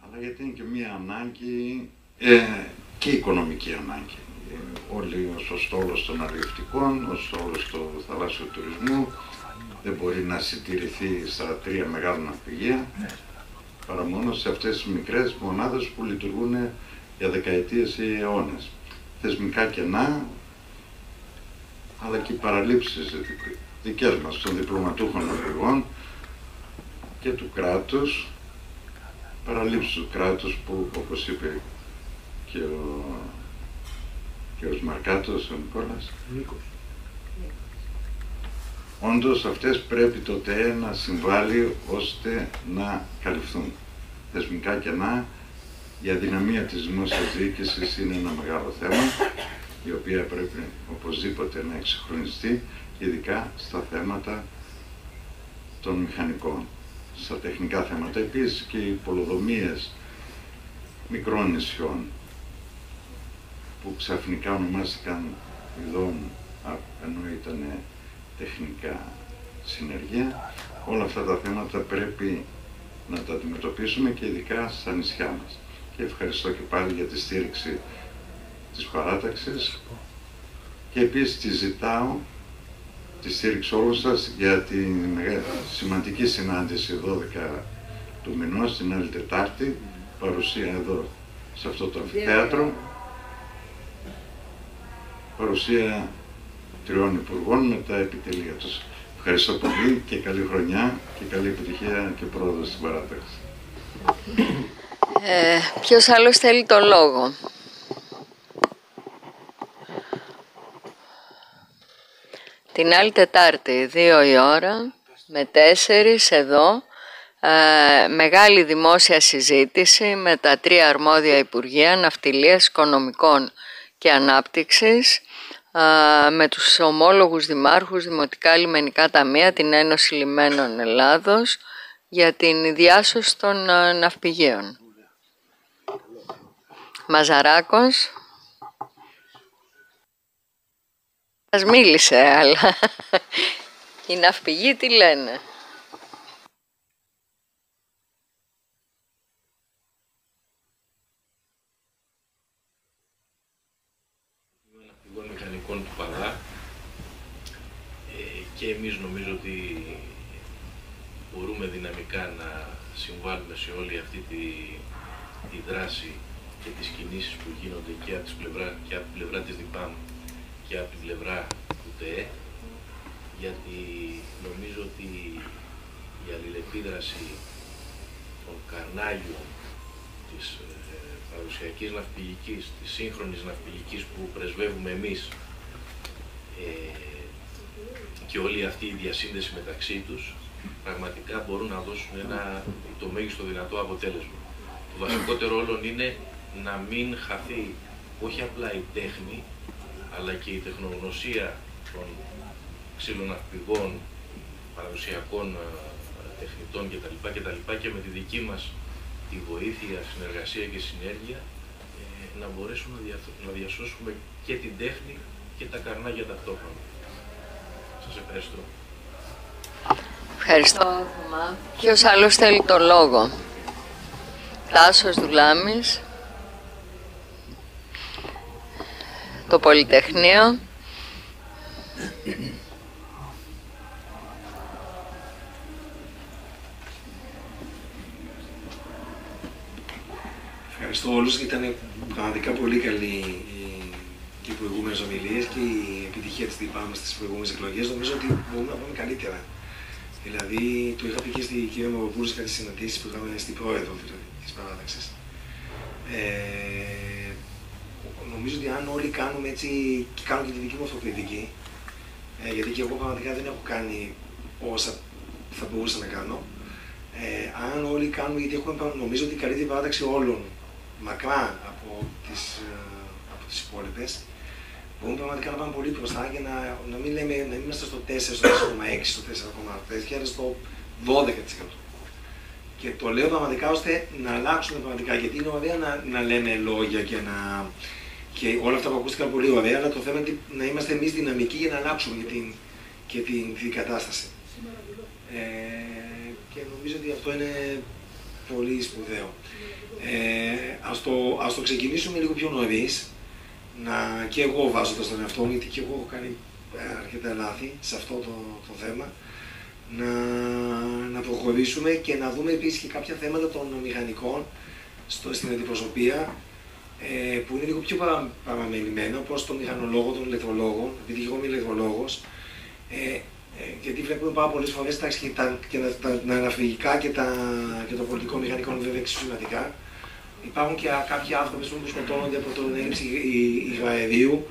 Αλλά γιατί είναι και μία ανάγκη και οικονομική ανάγκη. Όλοι ο στόλος των αλλιευτικών, ο στόλος του θαλάσσιου τουρισμού δεν μπορεί να συντηρηθεί στα 3 μεγάλα ναυπηγεία παρά μόνο σε αυτές τις μικρές μονάδες που λειτουργούν για δεκαετίες ή αιώνες. Θεσμικά κενά, αλλά και οι παραλήψεις δικές μας των διπλωματούχων ναυπηγών και του κράτους, παραλήψεις του κράτους που, όπως είπε και ο Μαρκάτος, ο Νικόλας, όντως αυτές πρέπει το ΤΕ να συμβάλλει ώστε να καλυφθούν. Θεσμικά κενά, η αδυναμία της δημόσιας διοίκησης είναι ένα μεγάλο θέμα, η οποία πρέπει οπωσδήποτε να εξυγχρονιστεί, ειδικά στα θέματα των μηχανικών, στα τεχνικά θέματα. Επίσης και οι πολεοδομίες μικρών νησιών, που ξαφνικά ονομάστηκαν ειδών ενώ ήταν τεχνικά συνεργεία. Όλα αυτά τα θέματα πρέπει να τα αντιμετωπίσουμε και ειδικά στα νησιά μας. Και ευχαριστώ και πάλι για τη στήριξη της παράταξης και επίσης τη ζητάω τη στήριξη όλων σας για τη σημαντική συνάντηση 12 του μηνός, την άλλη Τετάρτη, παρουσία εδώ σε αυτό το αμφιθέατρο, παρουσία 3 υπουργών με τα επιτελεία τους. Ευχαριστώ πολύ και καλή χρονιά και καλή επιτυχία και πρόοδο στην παράταξη. Ποιος άλλος θέλει το λόγο? Την άλλη Τετάρτη, 2 η ώρα, με 4 εδώ, μεγάλη δημόσια συζήτηση με τα 3 αρμόδια Υπουργεία Ναυτιλίας, Οικονομικών και Ανάπτυξης, με τους ομόλογους δημάρχους, δημοτικά λιμενικά ταμεία, την Ένωση Λιμένων Ελλάδος, για την διάσωση των ναυπηγείων. Μαζαράκος μας μίλησε, αλλά οι ναυπηγοί τι λένε? Ναυπηγών μηχανικών του Παδά, και εμείς νομίζω ότι μπορούμε δυναμικά να συμβάλλουμε σε όλη αυτή τη δράση και τις κινήσεις που γίνονται και από την πλευρά της ΔΙΠΑΜ και από την πλευρά του ΤΕΕ, γιατί νομίζω ότι η αλληλεπίδραση των καρνάγιων της παραδοσιακής ναυπηγικής, της σύγχρονης ναυπηγικής που πρεσβεύουμε εμείς, και όλη αυτή η διασύνδεση μεταξύ τους πραγματικά μπορούν να δώσουν το μέγιστο δυνατό αποτέλεσμα. Το βασικότερο όλων είναι να μην χαθεί όχι απλά η τέχνη, αλλά και η τεχνογνωσία των ξυλοναυπηγών, παραδοσιακών τεχνητών κτλ. Και με τη δική μας τη βοήθεια, συνεργασία και συνέργεια να μπορέσουμε να διασώσουμε και την τέχνη και τα καρνάγια ταυτόχρονα. Σας ευχαριστώ. Ευχαριστώ, Θωμά. Ποιος άλλος θέλει το λόγο? Τάσος Δουλάμης, το Πολυτεχνείο. Ευχαριστώ όλους. Ήταν πραγματικά πολύ καλή και οι προηγούμενες ομιλίες και η επιτυχία της ΔΙΠΑΜ στις προηγούμενες εκλογές. Νομίζω ότι μπορούμε να πάμε καλύτερα. Δηλαδή, το είχα πει και στην κυρία Μαυροπούλου σε κάποιες συναντήσεις που είχαμε στην πρόεδρο της παράταξης. Νομίζω ότι αν όλοι κάνουμε έτσι, και κάνω και τη δική μου αυτοκριτική, γιατί και εγώ πραγματικά δεν έχω κάνει όσα θα μπορούσα να κάνω, αν όλοι κάνουμε, γιατί έχουμε νομίζω ότι η καλύτερη παράταξη όλων, μακρά από τις υπόλοιπες, μπορούμε πραγματικά να πάμε πολύ μπροστά και να μην είμαστε στο 4, στο 4,6, στο 4,4, αλλά στο 12%. Και το λέω πραγματικά ώστε να αλλάξουμε πραγματικά, γιατί είναι ωραία να λέμε λόγια και όλα αυτά που ακούστηκαν πολύ ωραία, αλλά το θέμα είναι να είμαστε εμείς δυναμικοί για να αλλάξουμε και την κατάσταση. Και νομίζω ότι αυτό είναι πολύ σπουδαίο. Ας το ξεκινήσουμε λίγο πιο νωρίς, και εγώ βάζοντας τον εαυτό μου, γιατί και εγώ έχω κάνει αρκετά λάθη σε αυτό το θέμα, να προχωρήσουμε και να δούμε επίσης και κάποια θέματα των μηχανικών στην αντιπροσωπεία, που είναι λίγο πιο παραμελημένα, όπως τον μηχανολόγο, τον ηλεκτρολόγο, επειδή εγώ είμαι ηλεκτρολόγος, γιατί βλέπουμε πάρα πολλές φορές και τα ναυπηγικά και το πολιτικό μηχανικό είναι βέβαια εξίσου σημαντικά. Υπάρχουν και κάποιοι άνθρωποι που σκοτώνονται από την έλλειψη υγραερίου.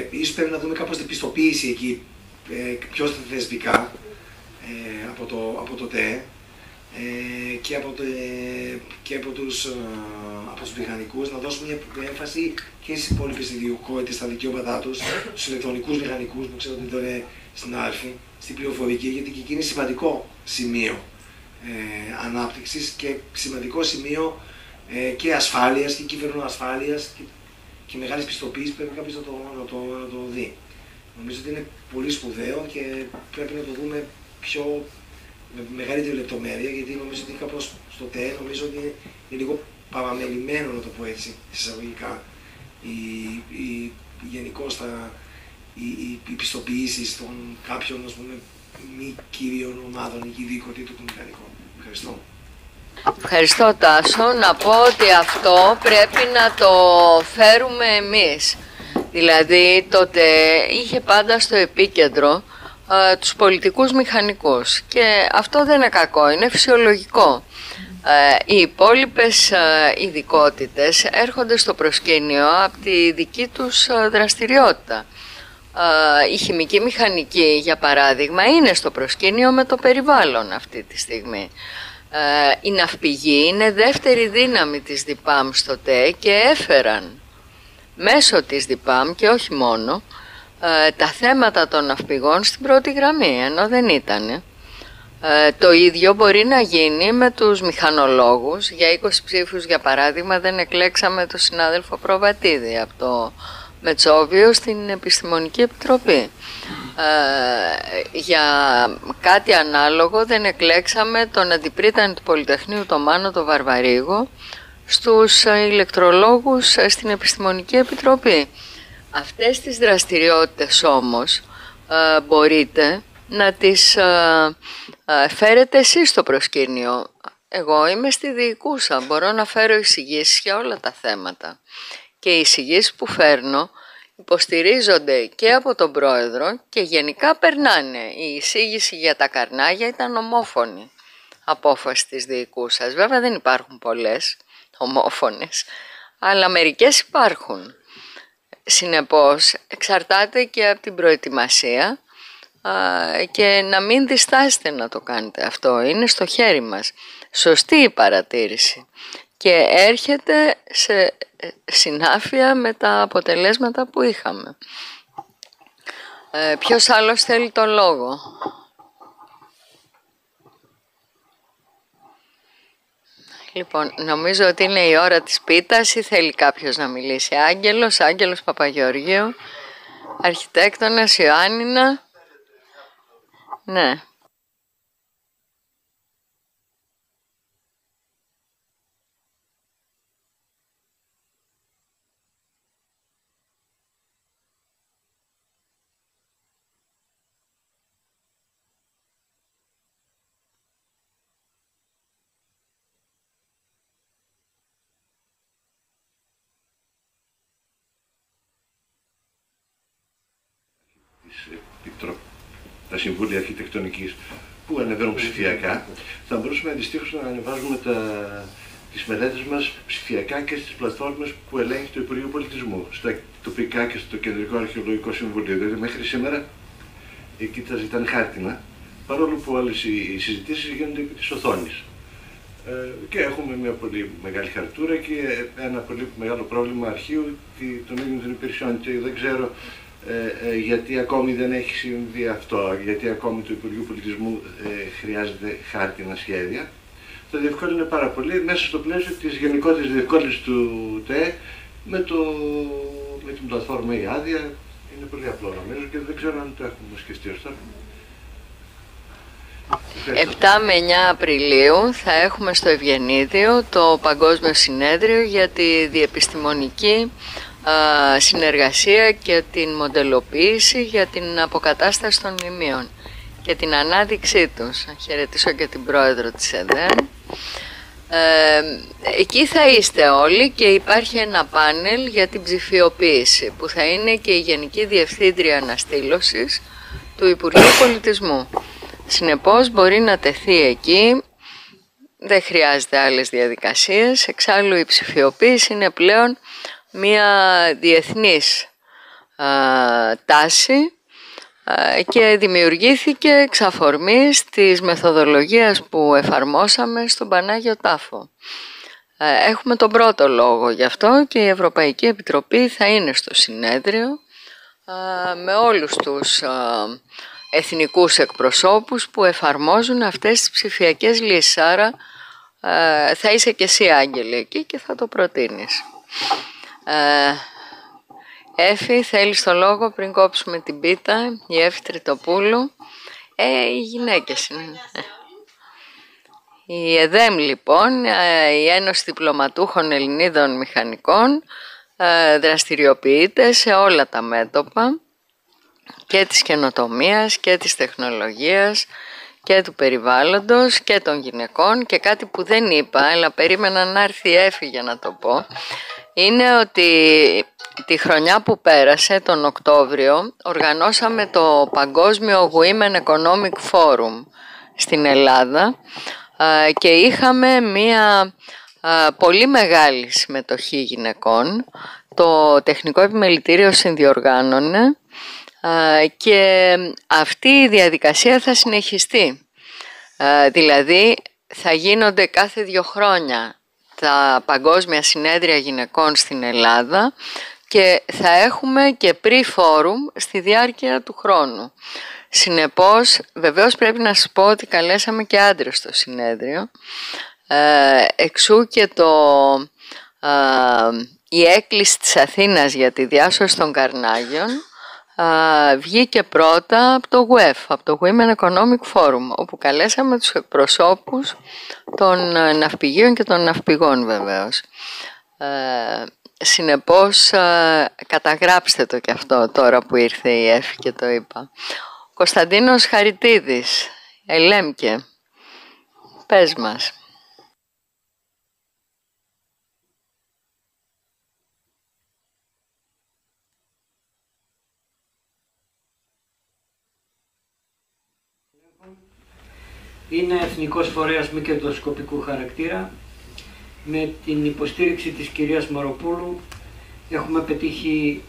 Ίσως πρέπει να δούμε κάπως την πιστοποίηση εκεί, πιο θεσμικά, από το ΤΕ και από τους μηχανικούς, να δώσουμε μια έμφαση και στις υπόλοιπες ιδιωτικότητες, στα δικαιώματά τους, στους ηλεκτρονικούς μηχανικούς που ξέρω ότι είναι στην ΑΡΦΗ, στην πληροφορική, γιατί και εκεί είναι σημαντικό σημείο ανάπτυξης και σημαντικό σημείο και ασφάλειας και κυβερνοασφάλειας και μεγάλης πιστοποίησης, πρέπει κάποιος να το δει. Νομίζω ότι είναι πολύ σπουδαίο και πρέπει να το δούμε με μεγαλύτερη λεπτομέρεια, γιατί νομίζω ότι κάπως στο ΤΕ νομίζω ότι είναι λίγο παραμελημένο, να το πω έτσι, εισαγωγικά, γενικώς οι πιστοποιήσεις των κάποιων, ας πούμε, μη κύριων ομάδων ή ιδιωτικότητων των μηχανικών. Ευχαριστώ. Ευχαριστώ, Τάσο. Να πω ότι αυτό πρέπει να το φέρουμε εμείς. Δηλαδή τότε είχε πάντα στο επίκεντρο τους πολιτικούς μηχανικούς και αυτό δεν είναι κακό, είναι φυσιολογικό. Οι υπόλοιπες ειδικότητες έρχονται στο προσκήνιο από τη δική τους δραστηριότητα. Η χημική μηχανική, για παράδειγμα, είναι στο προσκήνιο με το περιβάλλον αυτή τη στιγμή. Η ναυπηγή είναι δεύτερη δύναμη της ΔΙΠΑΜ στο ΤΕ και έφεραν μέσω της ΔΙΠΑΜ και όχι μόνο τα θέματα των ναυπηγών στην πρώτη γραμμή, ενώ δεν ήτανε. Το ίδιο μπορεί να γίνει με τους μηχανολόγους. Για 20 ψήφους, για παράδειγμα, δεν εκλέξαμε τον συνάδελφο Προβατίδη από το Μετσόβιο στην Επιστημονική Επιτροπή. Για κάτι ανάλογο δεν εκλέξαμε τον αντιπρίτανη του Πολυτεχνείου, τον Μάνο τον Βαρβαρίγο, στους ηλεκτρολόγους στην Επιστημονική Επιτροπή. Αυτές τις δραστηριότητες όμως μπορείτε να τις φέρετε εσείς στο προσκήνιο. Εγώ είμαι στη διοικούσα, μπορώ να φέρω εισηγήσεις για όλα τα θέματα. Και οι εισηγήσεις που φέρνω υποστηρίζονται και από τον πρόεδρο και γενικά περνάνε. Η εισήγηση για τα καρνάγια ήταν ομόφωνη απόφαση της διοικούσας. Βέβαια δεν υπάρχουν πολλές ομόφωνες, αλλά μερικές υπάρχουν. Συνεπώς εξαρτάται και από την προετοιμασία και να μην διστάσετε να το κάνετε αυτό. Είναι στο χέρι μας. Σωστή η παρατήρηση. Και έρχεται σε συνάφεια με τα αποτελέσματα που είχαμε. Ποιος άλλος θέλει το λόγο? Λοιπόν, νομίζω ότι είναι η ώρα της πίτας ή θέλει κάποιος να μιλήσει? Άγγελος Παπαγεωργίου, αρχιτέκτονας, Ιωάννινα. Ναι. Τα Συμβούλια Αρχιτεκτονικής που ανεβαίνουν ψηφιακά, θα μπορούσαμε αντιστοίχως να ανεβάζουμε τις μελέτες μας ψηφιακά και στις πλατφόρμες που ελέγχει το Υπουργείο Πολιτισμού, στα τοπικά και στο Κεντρικό Αρχαιολογικό Συμβούλιο. Δηλαδή μέχρι σήμερα εκεί τα ζητάνε χάρτινα, παρόλο που όλες οι συζητήσεις γίνονται επί της οθόνης. Και έχουμε μια πολύ μεγάλη χαρτούρα και ένα πολύ μεγάλο πρόβλημα αρχείου των ίδιων των υπηρεσιών. Και δεν ξέρω γιατί ακόμη δεν έχει συμβεί αυτό, γιατί ακόμη το Υπουργείο Πολιτισμού χρειάζεται χάρτινα σχέδια. Θα διευκόλυνε πάρα πολύ μέσα στο πλαίσιο της γενικότερης διευκόλυνσης του ΤΕ με την πλατφόρμα η άδεια. Είναι πολύ απλό νομίζω και δεν ξέρω αν το έχουμε σκεφτεί ως τώρα. 7 με 9 Απριλίου θα έχουμε στο Ευγενίδιο το Παγκόσμιο Συνέδριο για τη διεπιστημονική συνεργασία και την μοντελοποίηση για την αποκατάσταση των μνημείων και την ανάδειξή τους. Να χαιρετήσω και την πρόεδρο της ΕΔΕΜ. Εκεί θα είστε όλοι και υπάρχει ένα πάνελ για την ψηφιοποίηση που θα είναι και η Γενική Διευθύντρια Αναστήλωσης του Υπουργείου Πολιτισμού. Συνεπώς μπορεί να τεθεί εκεί, δεν χρειάζεται άλλες διαδικασίες. Εξάλλου η ψηφιοποίηση είναι πλέον μια διεθνής τάση και δημιουργήθηκε εξ αφορμής της μεθοδολογίας που εφαρμόσαμε στον Πανάγιο Τάφο. Έχουμε τον πρώτο λόγο γι' αυτό και η Ευρωπαϊκή Επιτροπή θα είναι στο συνέδριο με όλους τους εθνικούς εκπροσώπους που εφαρμόζουν αυτές τις ψηφιακές λύσεις. Άρα θα είσαι και εσύ Άγγελη εκεί και θα το προτείνεις. Έφη, θέλεις το λόγο πριν κόψουμε την πίτα? Η Έφη Τριτοπούλου. Οι γυναίκες είναι. Η ΕΔΕΜ λοιπόν, η Ένωση Διπλωματούχων Ελληνίδων Μηχανικών, δραστηριοποιείται σε όλα τα μέτωπα και της καινοτομίας και της τεχνολογίας και του περιβάλλοντος και των γυναικών. Και κάτι που δεν είπα, αλλά περίμενα να έρθει η Έφη για να το πω, είναι ότι τη χρονιά που πέρασε, τον Οκτώβριο, οργανώσαμε το Παγκόσμιο Women Economic Forum στην Ελλάδα και είχαμε μία πολύ μεγάλη συμμετοχή γυναικών. Το Τεχνικό Επιμελητήριο συνδιοργάνωνε Και αυτή η διαδικασία θα συνεχιστεί. Δηλαδή θα γίνονται κάθε 2 χρόνια τα παγκόσμια συνέδρια γυναικών στην Ελλάδα και θα έχουμε και pre-forum στη διάρκεια του χρόνου. Συνεπώς, βεβαίως πρέπει να σας πω ότι καλέσαμε και άντρες στο συνέδριο. Εξού και η έκκληση της Αθήνας για τη διάσωση των Καρνάγιων βγήκε πρώτα από το WEF, από το Women Economic Forum, όπου καλέσαμε τους εκπροσώπους των ναυπηγείων και των ναυπηγών βεβαίως. Συνεπώς καταγράψτε το και αυτό τώρα που ήρθε η ΕΦ και το είπα. Κωνσταντίνος Χαριτίδης, Ελέμκε, πες μας. Είναι εθνικός φορέας μη κερδοσκοπικού χαρακτήρα. Με την υποστήριξη της κυρίας Μαροπούλου έχουμε πετύχει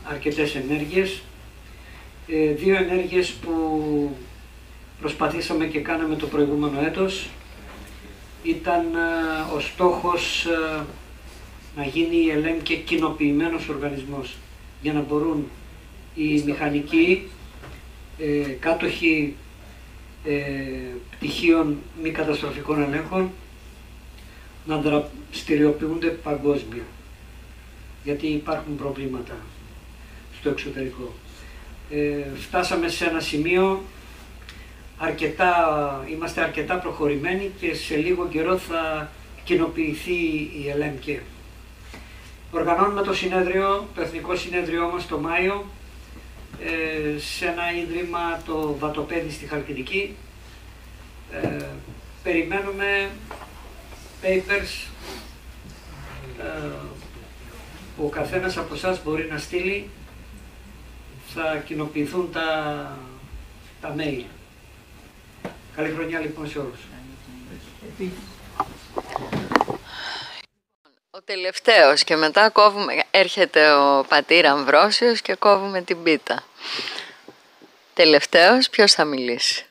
αρκετές ενέργειες. 2 ενέργειες που προσπαθήσαμε και κάναμε το προηγούμενο έτος ήταν ο στόχος να γίνει η Ελέμκε κοινοποιημένος οργανισμός, για να μπορούν οι μηχανικοί κάτοχοι πτυχίων μη καταστροφικών ελέγχων να δραστηριοποιούνται παγκόσμια, γιατί υπάρχουν προβλήματα στο εξωτερικό. Φτάσαμε σε ένα σημείο, είμαστε αρκετά προχωρημένοι και σε λίγο καιρό θα κοινοποιηθεί η Ελέμκε. Οργανώνουμε το συνέδριο, το εθνικό συνέδριό μας το Μάιο, σε ένα ίδρυμα, το Βατοπέδι στη Χαλκιδική. Περιμένουμε papers, ο καθένας από εσάς μπορεί να στείλει, θα κοινοποιηθούν τα mail. Καλή χρονιά λοιπόν σε όλους. Ο τελευταίος και μετά έρχεται ο πατήρ Αμβρόσιος και κόβουμε την πίτα. Τελευταίος, ποιος θα μιλήσει?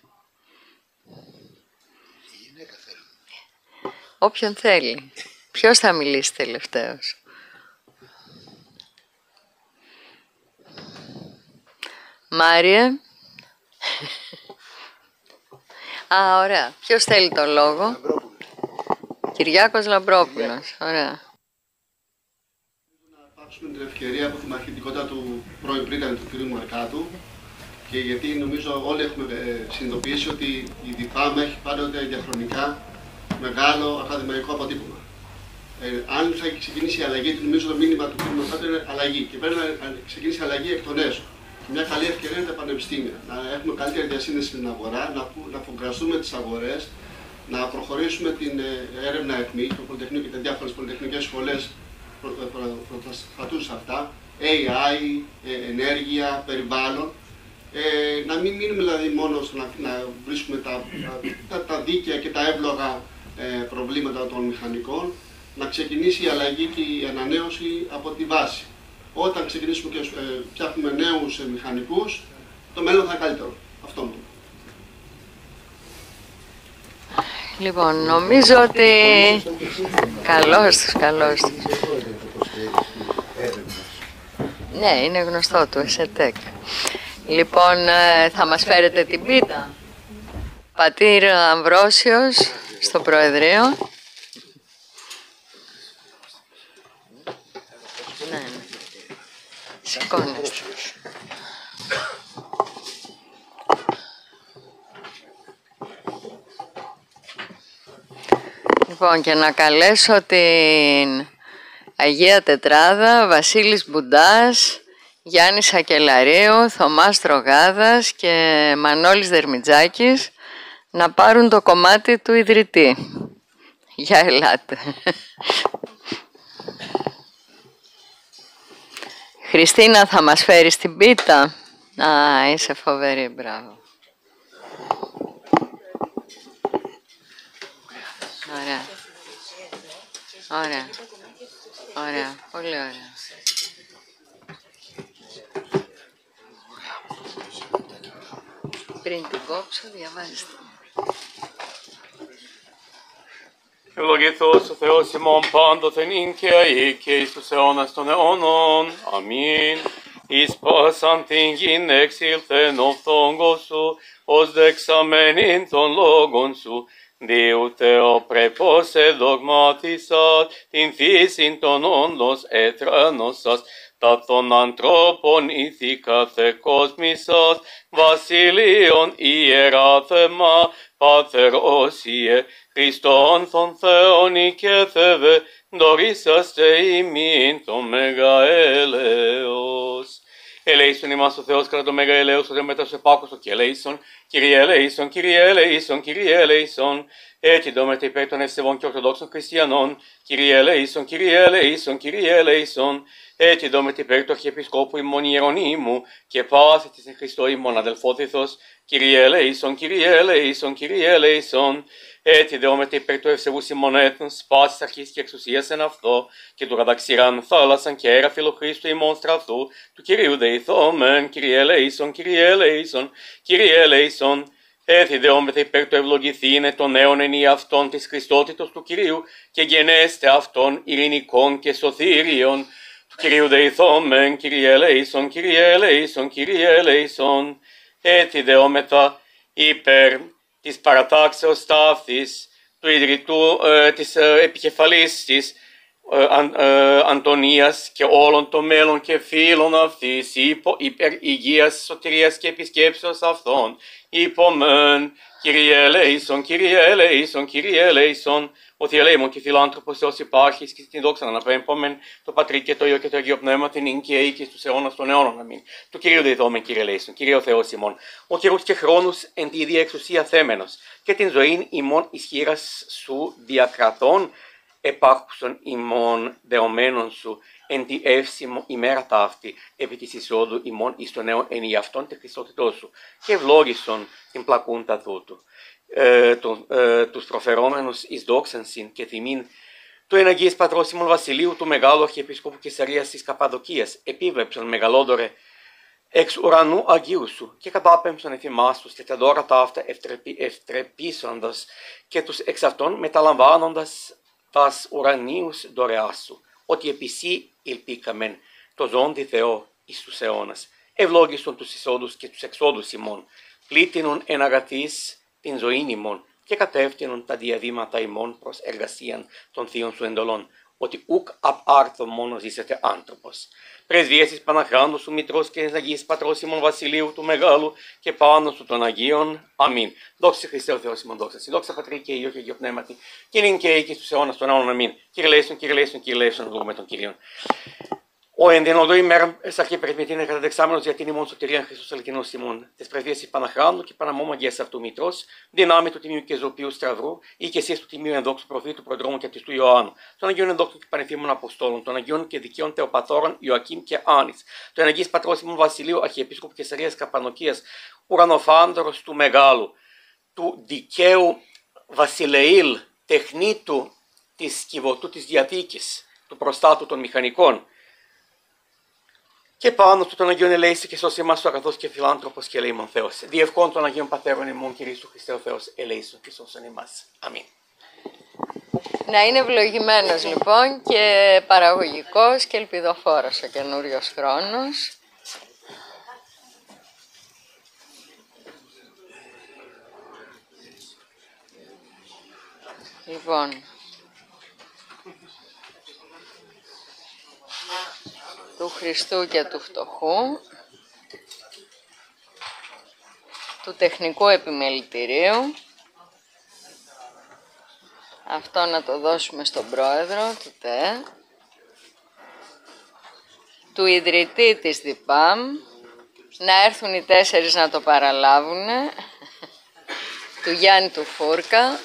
Όποιον θέλει. Ποιος θα μιλήσει τελευταίος? Μάριε. Ωραία. Ποιος θέλει το λόγο? Κυριάκος Λαμπρόπουλος. Ωραία. Να πάψουμε την ευκαιρία από την αρχιτικότητα του πρώην πρίτανη του κ. Μαρκάτου, και γιατί νομίζω όλοι έχουμε συνειδητοποιήσει ότι η ΔΙΠΑΜ έχει πάντοτε διαχρονικά μεγάλο ακαδημαϊκό αποτύπωμα. Αν θα ξεκινήσει η αλλαγή, νομίζω το μήνυμα του κ. Μαρκάτου είναι αλλαγή, και πρέπει να ξεκινήσει η αλλαγή εκ των έσω. Μια καλή ευκαιρία είναι τα πανεπιστήμια. Να έχουμε καλύτερη διασύνδεση στην αγορά, να αφογκραστούμε τις αγορές, να προχωρήσουμε την έρευνα ΕΚΜΗ, το Πολυτεχνείο και τις διάφορες πολυτεχνικές σχολές πρωτοστατούν αυτά, AI, ενέργεια, περιβάλλον. Να μην μείνουμε δηλαδή μόνο στο να βρίσκουμε τα δίκαια και τα εύλογα προβλήματα των μηχανικών, να ξεκινήσει η αλλαγή και η ανανέωση από τη βάση. Όταν ξεκινήσουμε και φτιάχνουμε νέους μηχανικούς, το μέλλον θα είναι καλύτερο. Αυτό μου. Λοιπόν, νομίζω ότι... Καλώς τους. Ναι, είναι γνωστό του ΕΣΕΤΕΚ. Λοιπόν, θα μας φέρετε την πίτα. Πατήρ Αμβρόσιος, στο Προεδρείο. Ναι. Σηκώνεστε. Λοιπόν, και να καλέσω την Αγία Τετράδα, Βασίλης Μπουντάς, Γιάννης Σακελαρίου, Θωμάς Τρογάδας και Μανώλης Δερμιτζάκης να πάρουν το κομμάτι του ιδρυτή. Για ελάτε. Χριστίνα, θα μας φέρεις την πίτα? Είσαι φοβερή, μπράβο. Ωραία. Ωραία. Πολύ ωραία. Πριν την κόψω, διαβάζετε. Ευλογηθώς ο Θεός ημών πάντοθεν ειν και αεί και εις τους αιώνας των αιώνων. Αμήν. Εις πάσαν την γην εξήλθεν ο φθόγκος σου, ως δεξαμένην των λόγων σου. Διου Θεοπρεπώς εδογμάτισας, την φύσιν των όντως ετράνωσας, τα των ανθρώπων ηθικά κόσμησας, βασιλείων ιερά θεμά, Πάτερ Όσιε, Χριστόν των Θεών οικέθευε, δωρήσαστε ημίν το Μέγα Έλεος. Ελέησον ημάς ο Θεός κατά το Μέγα Ελέος, ο Θεός μετά σου επάκουστο και ελέησον, Κύριε ελέησον, Κύριε ελέησον, Κύριε ελέησον. Έτσι δόμετε υπέρ των ευσεβών και ορθοδόξων χριστιανών, Κύριε ελέησον, Κύριε ελέησον, Κύριε ελέησον. Έτσι δόμετε υπέρ του Αρχιεπισκόπου ημών Ιερονύμου και πάση της εν Χριστώ ημών αδελφότητος, Κύριε ελέησον, Κύριε ελέησον, Κύριε ελέησον. Έτσι δόμετε υπέρ του ευσεβούς ημών έθνους, πάσης αρχής και εξουσίας εν αυτό, και του καταξηράν θάλασσαν και αέρα φιλοχρίστου ημών στραφού, του Κυρίου δεηθόμεν, Κύριε ελέησον, Κύριε ελέησον, Κύριε ελέησον. Έτσι δεόμεθα υπέρ του ευλογηθήνε των νέων εν αυτών της Χριστότητος του Κυρίου και γενέστε αυτών ειρηνικών και σωθήριων. Του Κυρίου δεηθόμεν, Κύριε ελέησον, Κύριε ελέησον, Κύριε ελέησον. Έτσι δεόμεθα υπέρ της παρατάξεως ταύτης του ιδρυτού της επικεφαλής της Αντωνίας και όλων των μέλων και φίλων αυτής, υπέρ υγείας, σωτηρίας και επισκέψεως αυτών, υπομεν, Κύριε ελέησον, Κύριε ελέησον, Κύριε ελέησον, ότι ελέημον και φιλάνθρωπος Θεός υπάρχεις και την δόξα να αναπέμπομεν, το Πατρί και το Υιό και το Αγίο Πνεύμα, την ίν και αεί και στους αιώνας των αιώνων, αμήν. Του Κυρίου δεηθόμεν, Κύριε ελέησον, Κύριε ο Θεός ημών, ο καιρούς και χρόνους εν τη ίδια εξουσία θέμενος, και την ζωήν ημών ισχύρας σου διακρατών, επάρχουσον ημών δεωμένων σου εν τη εύσημο ημέρα ταύτη επί της εισόδου ημών εις το νέο εν αυτόν τη Χριστότητό σου και ευλόγησον την πλακούντα τούτου τους προφερόμενους εις δόξαν συν και τιμήν του εν Αγίας Πατρός ημών Βασιλείου του Μεγάλου Αρχιεπισκόπου Καισαρίας της Καπαδοκίας επίβλεψον μεγαλόδωρε εξ ουρανού Αγίου σου και κατάπεμψον εφημάς τους και τα δώρα ταύτα ευτρεπίσοντας και τους εξ αυτών μεταλαμβάνοντας τας ουρανίους δωρεάς σου, ότι επισή ελπίκαμεν το ζώντι Θεό εις τους αιώνας. Ευλόγησον τους εισόδους και τους εξόδους ημών, πλήττυνον εν αγαθής την ζωήν ημών και κατεύθυνον τα διαβήματα ημών προς εργασίαν των θείων σου εντολών, ότι ουκ απ' άρθρο μόνο ζήσετε άνθρωπος. Πρεσβείες της Παναχράντου σου Μητρός και της Αγίας Πατρός ημών Βασιλείου του Μεγάλου και πάνω σου των Αγίων. Αμήν. Δόξα Χριστέ ο Θεός ημών, δόξα. Δόξα Πατρί και Υιό και Αγίο Πνεύματι, και νυν και αεί και στους αιώνας των αιώνων. Αμήν. Κύριε ελέησον, Κύριε ελέησον, Κύριε ελέησον, δούμε τον Κύριον. Ο εν την οδό ημέρα εσαρχή περιτμητήν καταδεξάμενος για την ημών σωτηρίαν Χριστός αληθινός ημών, της πρεσβείας της Παναχράντου και Παναμόμου Αγίας αυτού Μητρός, δυνάμει του Τιμίου και Ζωπίου Στραβρού, ή και εσείς του Τιμίου ενδόξου προφήτου προδρόμου και της του Ιωάννου, των Αγίων ενδόξων και Πανεφήμων Αποστόλων, των Αγίων και Δικαίων Θεοπαθώρων Ιωακήμ και Άνης, των Αγίας Πατρός ημών Βασιλείου Αρχιεπίσκοπου Καισαρίας Καπανοκίας, ουρανοφάνδρος του Μεγάλου, του Δικαίου Βασιλεήλ, τεχνίτου της Κιβωτού της Διαθήκης, του προστάτου των μηχανικών. Και πάνω του των Αγίων ελέησε και σώσε εμάς ο αγαθός και φιλάνθρωπος και ελεήμων Θεός. Διευκόν των Αγίων Πατέρων ημών Κυρίου Χριστέ ο Θεός ελέησον και σώσον εμάς. Αμήν. Να είναι ευλογημένος λοιπόν και παραγωγικός και ελπιδοφόρος ο καινούριος χρόνος. Λοιπόν, του Χριστού και του φτωχού, του τεχνικού επιμελητηρίου. Αυτό να το δώσουμε στον πρόεδρο του ΤΕ, του ιδρυτή της ΔΙΠΑΜ, να έρθουν οι 4 να το παραλάβουν, του Γιάννη του Φούρκα,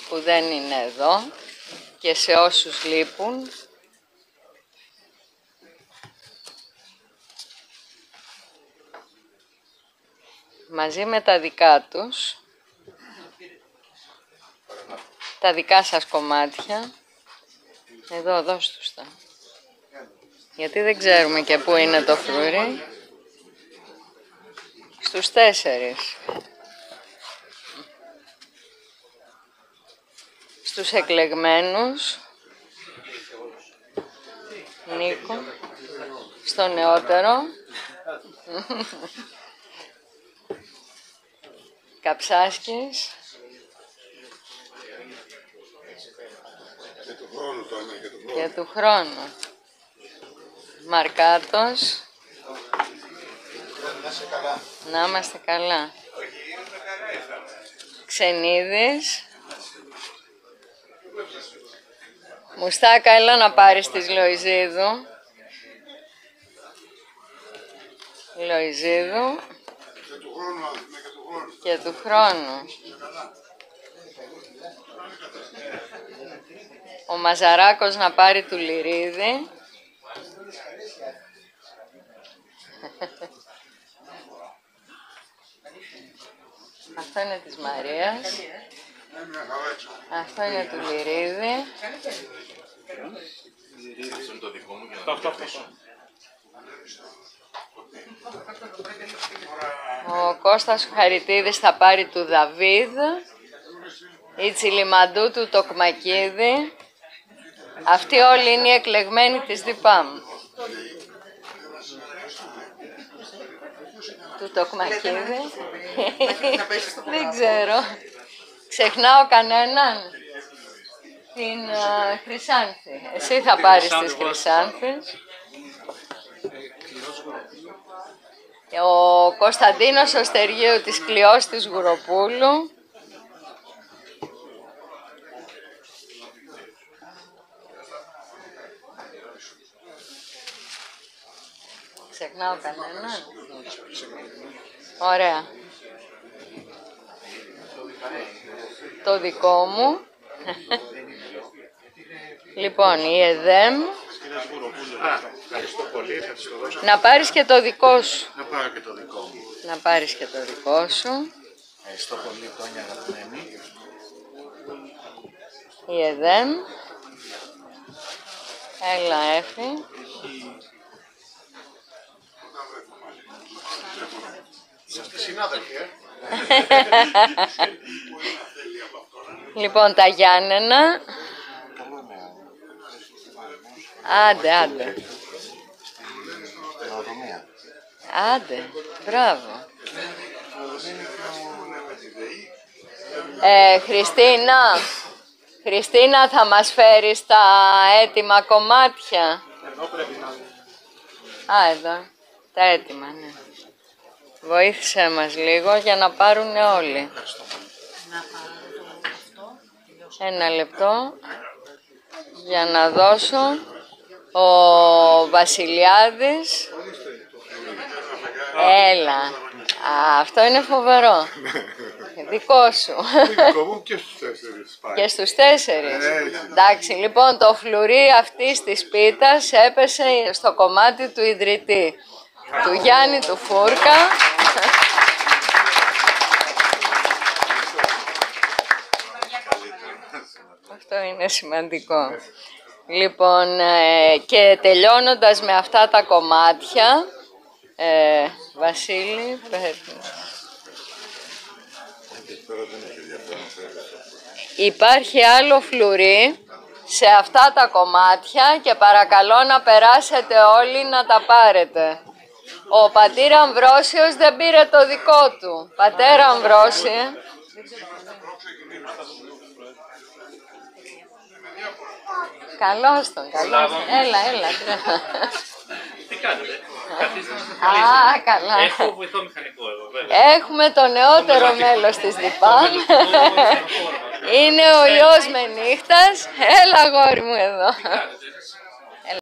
που δεν είναι εδώ, και σε όσους λείπουν. Μαζί με τα δικά τους, τα δικά σας κομμάτια, εδώ δώσ' τους τα, γιατί δεν ξέρουμε και πού είναι το φρούρι, στους 4. στους εκλεγμένους, Νίκο, στο νεότερο, Καψάσκης, και του χρόνου, Μαρκάτος, να είμαστε καλά, Ξενίδης, Μουστάκα, έλα να πάρεις της Λοϊζίδου, Λοϊζίδου και του χρόνου. Ο Μαζαράκος να πάρει του Λυρίδη. Αυτό είναι της Μαρίας. Αυτό είναι του Λυρίδη. Ο Κώστας Χαριτίδης θα πάρει του Δαβίδ. Η Τσιλιμαντού του Τοκμακίδη. Αυτοί όλοι είναι οι εκλεγμένοι της ΔΙΠΑΜ. Του Τοκμακίδη. Δεν ξέρω. Ξεχνάω κανέναν. Την Χρυσάνθη. Εσύ θα πάρεις τις Χρυσάνθης. Ο Κωνσταντίνος Οστεργίου της Κλειός της Γουροπούλου. Ξεχνάω κανέναν. Ωραία. Το δικό μου. Λοιπόν, η ΕΔΕΜ. Να πάρεις και το δικό σου. Να πάρω και το δικό μου. Να πάρεις και το δικό σου. Ευχαριστώ πολύ, Τόνια αγαπημένη. Η ΕΔΕΜ. Έλα, Έφη. Είσαστε συνάδελφοι, Λοιπόν, τα Γιάννενα. Άντε, άντε. Άντε, μπράβο. Χριστίνα, θα μας φέρεις τα έτοιμα κομμάτια. Εδώ, τα έτοιμα, ναι. Βοήθησε μας λίγο για να πάρουν όλοι. Ένα λεπτό για να δώσω. Ο Βασιλιάδης. Έλα. Αυτό είναι φοβερό. Δικό σου. Δικό μου και στους 4. Και στους 4. Εντάξει, λοιπόν, το φλουρί αυτής της πίτας έπεσε στο κομμάτι του ιδρυτή. Του Γιάννη του Φούρκα. Αυτό είναι σημαντικό. Λοιπόν, και τελειώνοντας με αυτά τα κομμάτια, Βασίλη, υπάρχει άλλο φλουρί σε αυτά τα κομμάτια και παρακαλώ να περάσετε όλοι να τα πάρετε. Ο πατήρα Αμβρόσιος δεν πήρε το δικό του. Πατέρα Αμβρόσιε. Καλώς τον, καλώς τον. Έλα. Τι κάνετε? Καλά. Έχω βοηθό μηχανικό εδώ, βέβαια. Έχουμε το νεότερο μέλος της ΔΙΠΑΜ. Είναι ο Ιός με νύχτας. Έλα, αγόρι μου, εδώ.